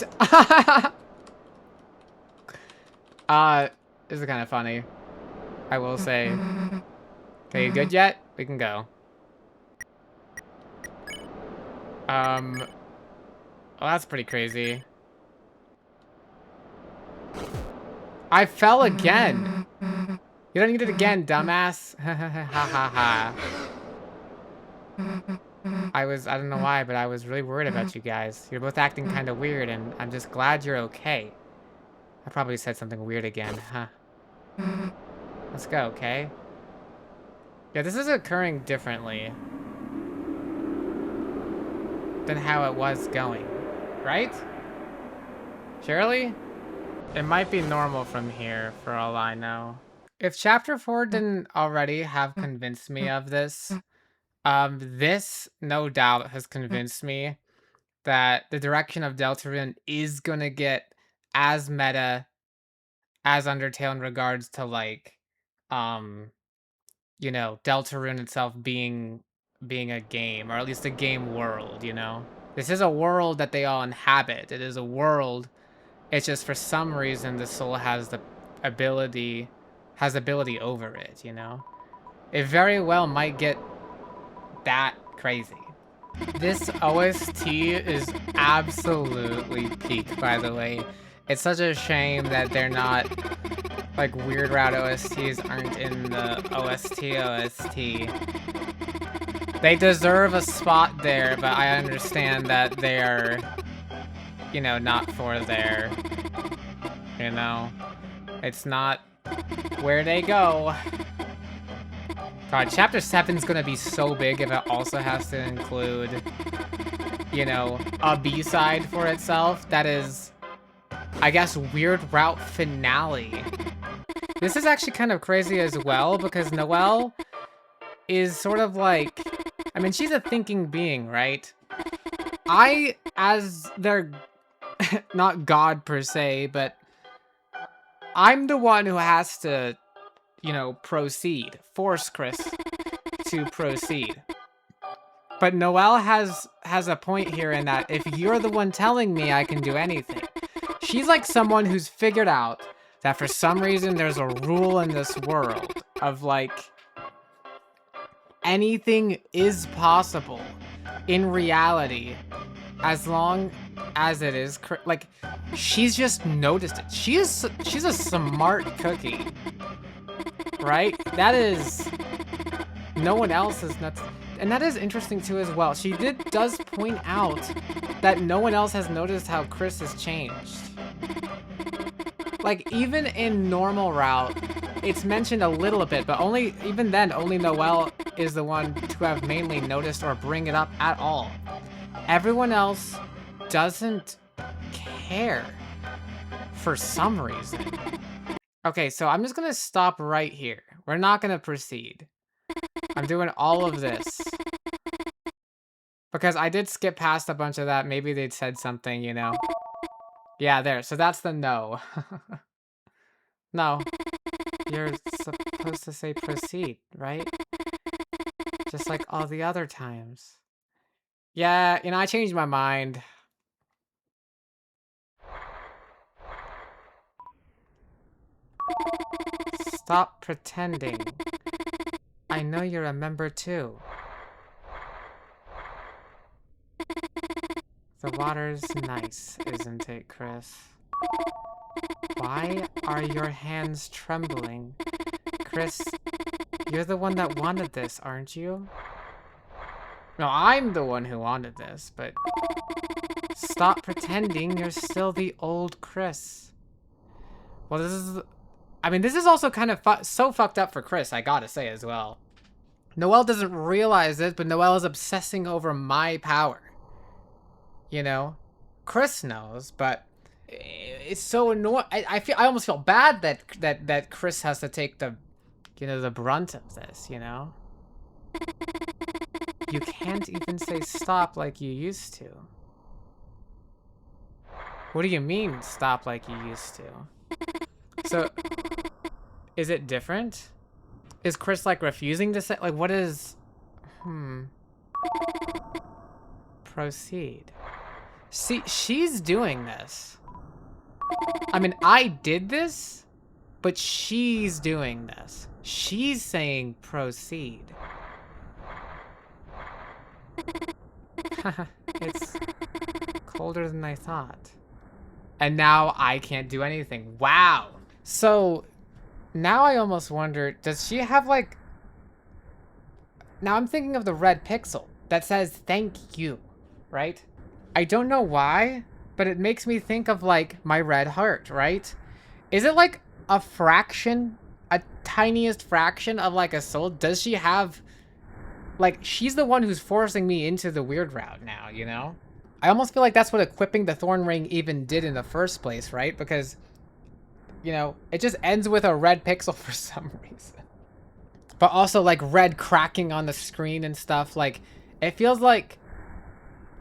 This is kind of funny. I will say. Okay, you good yet? We can go. Oh, that's pretty crazy. I fell again. You don't need it again, dumbass. Ha ha ha. I don't know why, but I was really worried about you guys. You're both acting kind of weird, and I'm just glad you're okay. I probably said something weird again, huh? Let's go, okay? Yeah, this is occurring differently than how it was going, right? Surely? It might be normal from here, for all I know. If Chapter 4 didn't already have convinced me of this, this, no doubt, has convinced me that the direction of Deltarune is gonna get as meta as Undertale in regards to, like, you know, Deltarune itself being a game, or at least a game world, you know? This is a world that they all inhabit. It is a world. It's just for some reason the soul has the ability over it, you know? It very well might get that crazy. This OST is absolutely peak, by the way. It's such a shame that they're not, like, Weird Route OSTs aren't in the OST. They deserve a spot there, but I understand that they are, you know, not for there. You know? It's not where they go. God, Chapter 7's gonna be so big if it also has to include, you know, a B-side for itself. That is, I guess, Weird Route Finale. This is actually kind of crazy as well, because Noelle is sort of like, I mean, she's a thinking being, right? I, as their, not god per se, but I'm the one who has to, you know, proceed. Force Chris to proceed. But Noelle has a point here in that if you're the one telling me I can do anything. She's like someone who's figured out that for some reason there's a rule in this world of like anything is possible in reality as long as it is like she's just noticed it. She's a smart cookie. Right? That is, no one else is nuts. And that is interesting too as well. She does point out that no one else has noticed how Chris has changed. Like, even in normal route, it's mentioned a little bit, but even then, only Noelle is the one to have mainly noticed or bring it up at all. Everyone else doesn't care for some reason. Okay, so I'm just gonna stop right here. We're not gonna proceed. I'm doing all of this because I did skip past a bunch of that. Maybe they'd said something, you know? Yeah, there. So that's the no. No. You're supposed to say proceed, right? Just like all the other times. Yeah, you know, I changed my mind. Stop pretending. I know you're a member too. The water's nice, isn't it, Chris? Why are your hands trembling? Chris, you're the one that wanted this, aren't you? No, I'm the one who wanted this, but stop pretending you're still the old Chris. Well, this is... I mean, this is also kind of so fucked up for Chris, I gotta say as well. Noelle doesn't realize this, but Noelle is obsessing over my power. You know? Chris knows, but it's so annoying. I almost feel bad that Chris has to take the, you know, the brunt of this, you know? You can't even say stop like you used to. What do you mean, stop like you used to? So, is it different? Is Chris, like, refusing to say, like, what is... Proceed. See, she's doing this. I mean, I did this, but she's doing this. She's saying proceed. It's colder than I thought. And now I can't do anything. Wow. So, now I almost wonder, does she have, like... Now I'm thinking of the red pixel that says thank you, right? I don't know why, but it makes me think of, like, my red heart, right? Is it, like, a fraction? A tiniest fraction of, like, a soul? Does she have... Like, she's the one who's forcing me into the weird route now, you know? I almost feel like that's what equipping the Thorn Ring even did in the first place, right? Because, you know, it just ends with a red pixel for some reason. But also, like, red cracking on the screen and stuff. Like, it feels like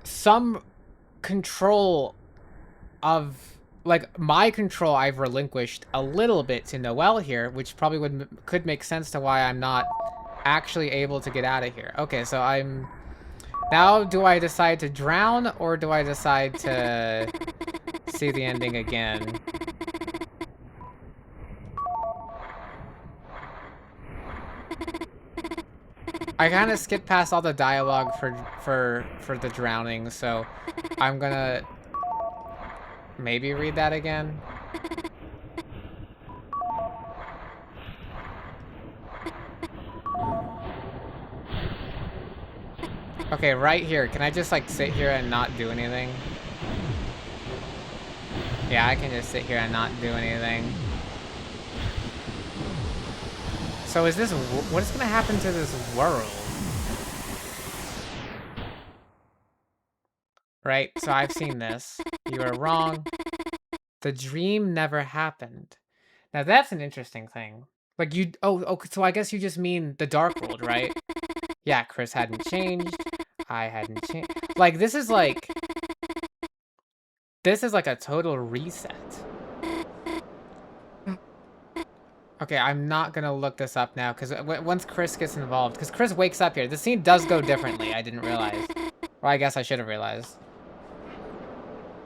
some control of... Like, my control I've relinquished a little bit to Noelle here, which probably could make sense to why I'm not actually able to get out of here. Okay, so I'm... Now, do I decide to drown, or do I decide to see the ending again? I kind of skipped past all the dialogue for the drowning, so I'm gonna maybe read that again. Okay, right here. Can I just, like, sit here and not do anything? Yeah, I can just sit here and not do anything. So is this... What is gonna happen to this world? Right? So I've seen this. You are wrong. The dream never happened. Now that's an interesting thing. Like, you... Oh, so I guess you just mean the Dark World, right? Yeah, Chris hadn't changed. I hadn't changed. Like, this is like... This is like a total reset. Okay, I'm not gonna look this up now, because once Chris gets involved... Because Chris wakes up here. The scene does go differently, I didn't realize. Or I guess I should have realized.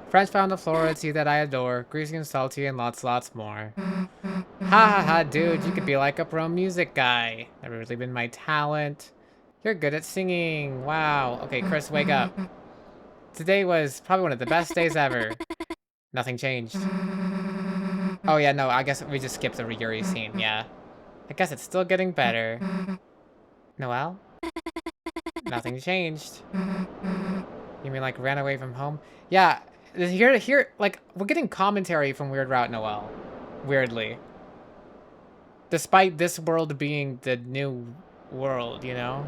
French found the floor, it's you that I adore. Greasy and salty and lots more. Ha ha ha, dude, you could be like a pro music guy. Never really been my talent. You're good at singing. Wow. Okay, Chris, wake up. Today was probably one of the best days ever. Nothing changed. Oh yeah, no, I guess we just skipped the Yuri scene, yeah. I guess it's still getting better. Noelle? Nothing changed. You mean like ran away from home? Yeah, here, like, we're getting commentary from Weird Route Noelle. Weirdly. Despite this world being the new world, you know?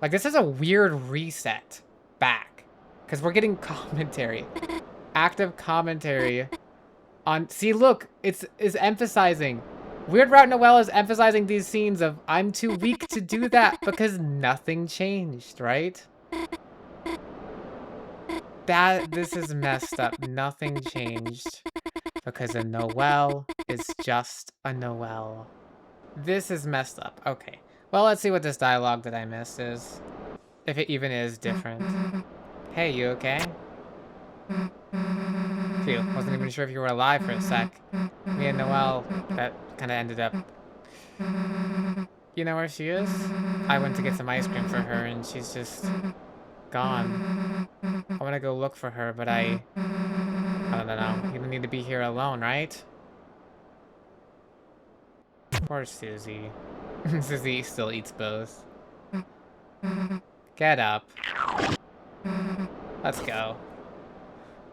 Like, this is a weird reset back. Because we're getting commentary. Active commentary on... See, look, it's emphasizing. Weird Route Noelle is emphasizing these scenes of, I'm too weak to do that because nothing changed, right? This is messed up. Nothing changed. Because a Noelle is just a Noelle. This is messed up. Okay. Well, let's see what this dialogue that I missed is. If it even is different. Hey, you okay? Phew, wasn't even sure if you were alive for a sec. Me and Noelle, that kind of ended up... You know where she is? I went to get some ice cream for her and she's just... gone. I want to go look for her, but I don't know. You don't need to be here alone, right? Poor Susie. Susie still eats both. Get up. Let's go.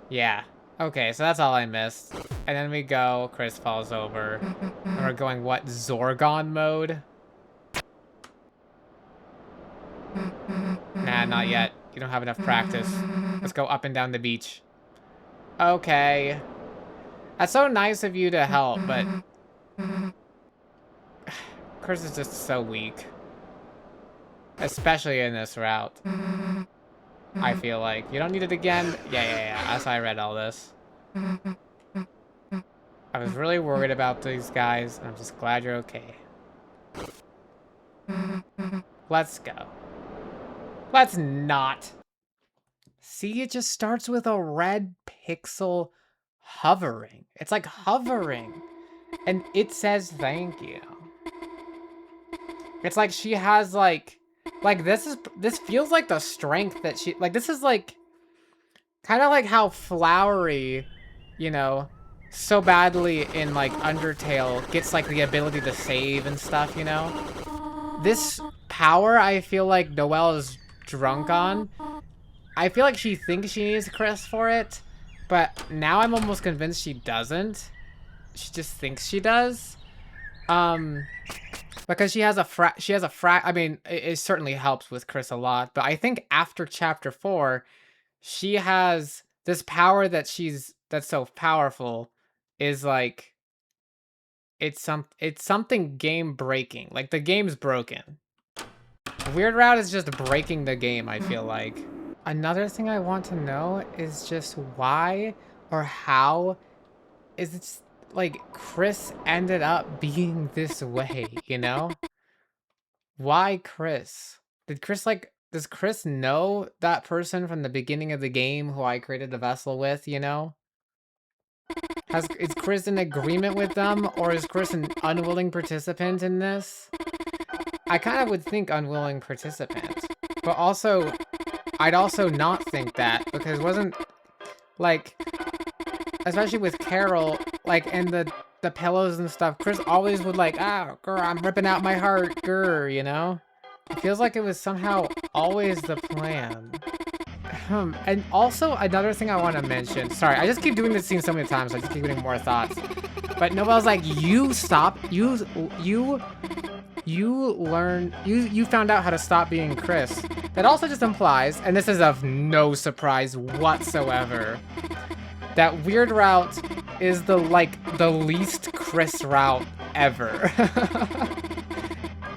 Yeah. Okay, so that's all I missed. And then we go, Chris falls over. And we're going, what, Zorgon mode? Nah, not yet. You don't have enough practice. Let's go up and down the beach. Okay. That's so nice of you to help, but... Chris is just so weak. Especially in this route. I feel like. You don't need it again? Yeah. That's how I read all this. I was really worried about these guys, and I'm just glad you're okay. Let's go. Let's not. See, it just starts with a red pixel hovering. It's like hovering. And it says thank you. It's like she has like this feels like the strength that she, like this is like kind of like how Flowery, you know, so badly in like Undertale gets like the ability to save and stuff, you know? This power I feel like Noelle is drunk on. I feel like she thinks she needs Chris for it, but now I'm almost convinced she doesn't. She just thinks she does. Because she has a I mean, it certainly helps with Chris a lot, but I think after chapter 4, she has this power that's so powerful is like, it's something game breaking. Like the game's broken. Weird Route is just breaking the game, I feel like. Another thing I want to know is just why or how is it like Chris ended up being this way, you know? Why Chris? Does Chris know that person from the beginning of the game who I created the vessel with, you know? Is Chris in agreement with them, or is Chris an unwilling participant in this? I kind of would think unwilling participant, but also, I'd also not think that, because wasn't, like, especially with Carol, like, and the pillows and stuff, Chris always would like, ah, girl, I'm ripping out my heart, grr, you know? It feels like it was somehow always the plan. And also, another thing I want to mention, sorry, I just keep doing this scene so many times, so I just keep getting more thoughts. But Noelle's like, you found out how to stop being Chris. That also just implies, and this is of no surprise whatsoever, that Weird Route is the least Chris route ever.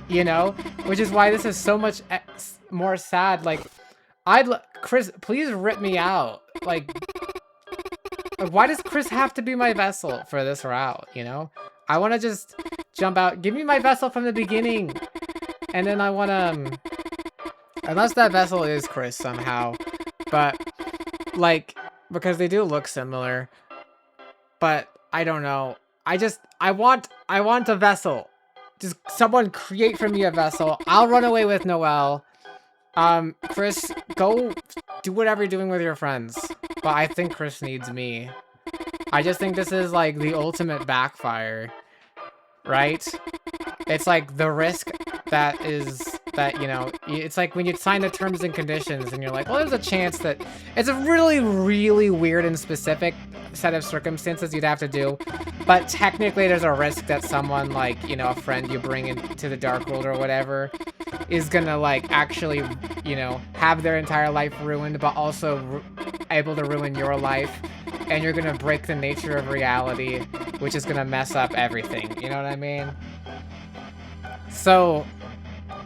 You know? Which is why this is so much more sad. Like, Chris, please rip me out. Like, why does Chris have to be my vessel for this route, you know? I want to just jump out. Give me my vessel from the beginning. And then I want to... unless that vessel is Chris somehow. But, like, because they do look similar. But, I don't know. I want a vessel. Just someone create for me a vessel. I'll run away with Noelle. Chris, go do whatever you're doing with your friends. But I think Chris needs me. I just think this is like the ultimate backfire. Right? It's like the risk that, you know, it's like when you sign the terms and conditions and you're like, well, there's a chance that it's a really, really weird and specific set of circumstances you'd have to do. But technically there's a risk that someone like, you know, a friend you bring into the Dark World or whatever is gonna like actually, you know, have their entire life ruined, but also able to ruin your life. And you're gonna break the nature of reality, which is gonna mess up everything. You know what I mean? So,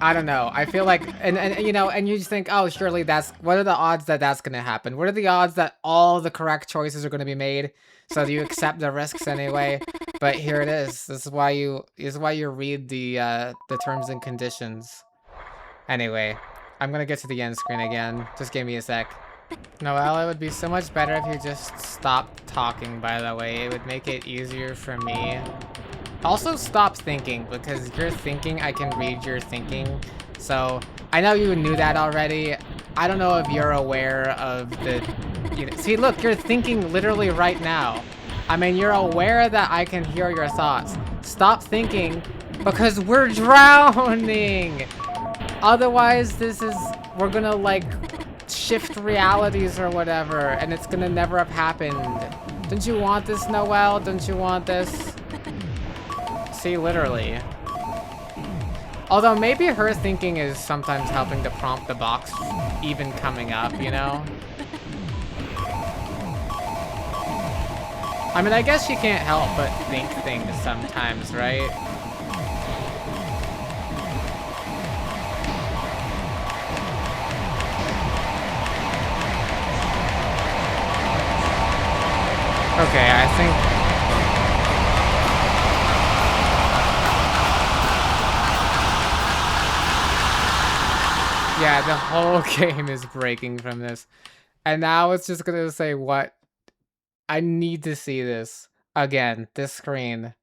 I don't know. I feel like, and you know, and you just think, oh, surely what are the odds that that's gonna happen? What are the odds that all the correct choices are gonna be made? So you accept the risks anyway. But here it is. This is why you read the terms and conditions. Anyway, I'm gonna get to the end screen again. Just give me a sec. Noelle, it would be so much better if you just stopped talking, by the way. It would make it easier for me. Also, stop thinking, because you're thinking, I can read your thinking. So, I know you knew that already. I don't know if you're aware of the... You know, see, look, you're thinking literally right now. I mean, you're aware that I can hear your thoughts. Stop thinking, because we're drowning! Otherwise, this is we're gonna like shift realities or whatever, and it's gonna never have happened. Don't you want this, Noelle? Don't you want this? See, literally. Although maybe her thinking is sometimes helping to prompt the box even coming up, you know? I mean, I guess she can't help but think things sometimes, right? Okay, I think... Yeah, the whole game is breaking from this. And now it's just gonna say, what? I need to see this. Again, this screen.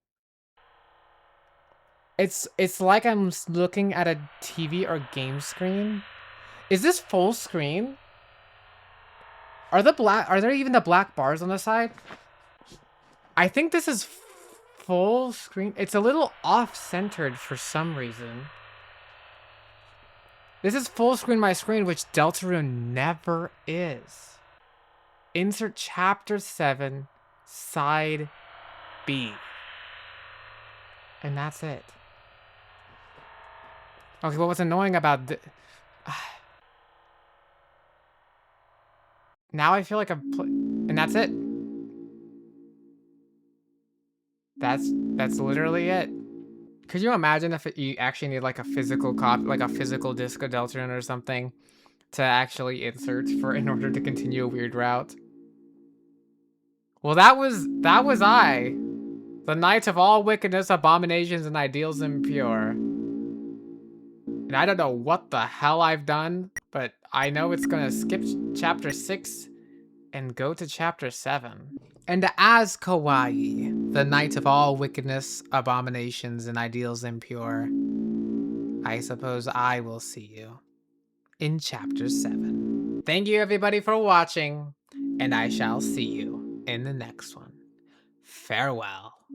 It's like I'm looking at a TV or game screen. Is this full screen? Are there even the black bars on the side? I think this is full screen. It's a little off-centered for some reason. This is full screen my screen, which Deltarune never is. Insert chapter 7, side B. And that's it. Okay, well, what's annoying about this? Now I feel like and that's it. That's literally it. Could you imagine if you actually need like a physical copy, like a physical disc of Deltarune or something, to actually insert in order to continue a weird route? Well, that was I, the Knight of All Wickedness, Abominations, and Ideals Impure. And I don't know what the hell I've done, but I know it's gonna skip chapter 6 and go to chapter 7. And as Kawaii, the Knight of All Wickedness, Abominations, and Ideals Impure, I suppose I will see you in chapter 7. Thank you everybody for watching, and I shall see you in the next one. Farewell.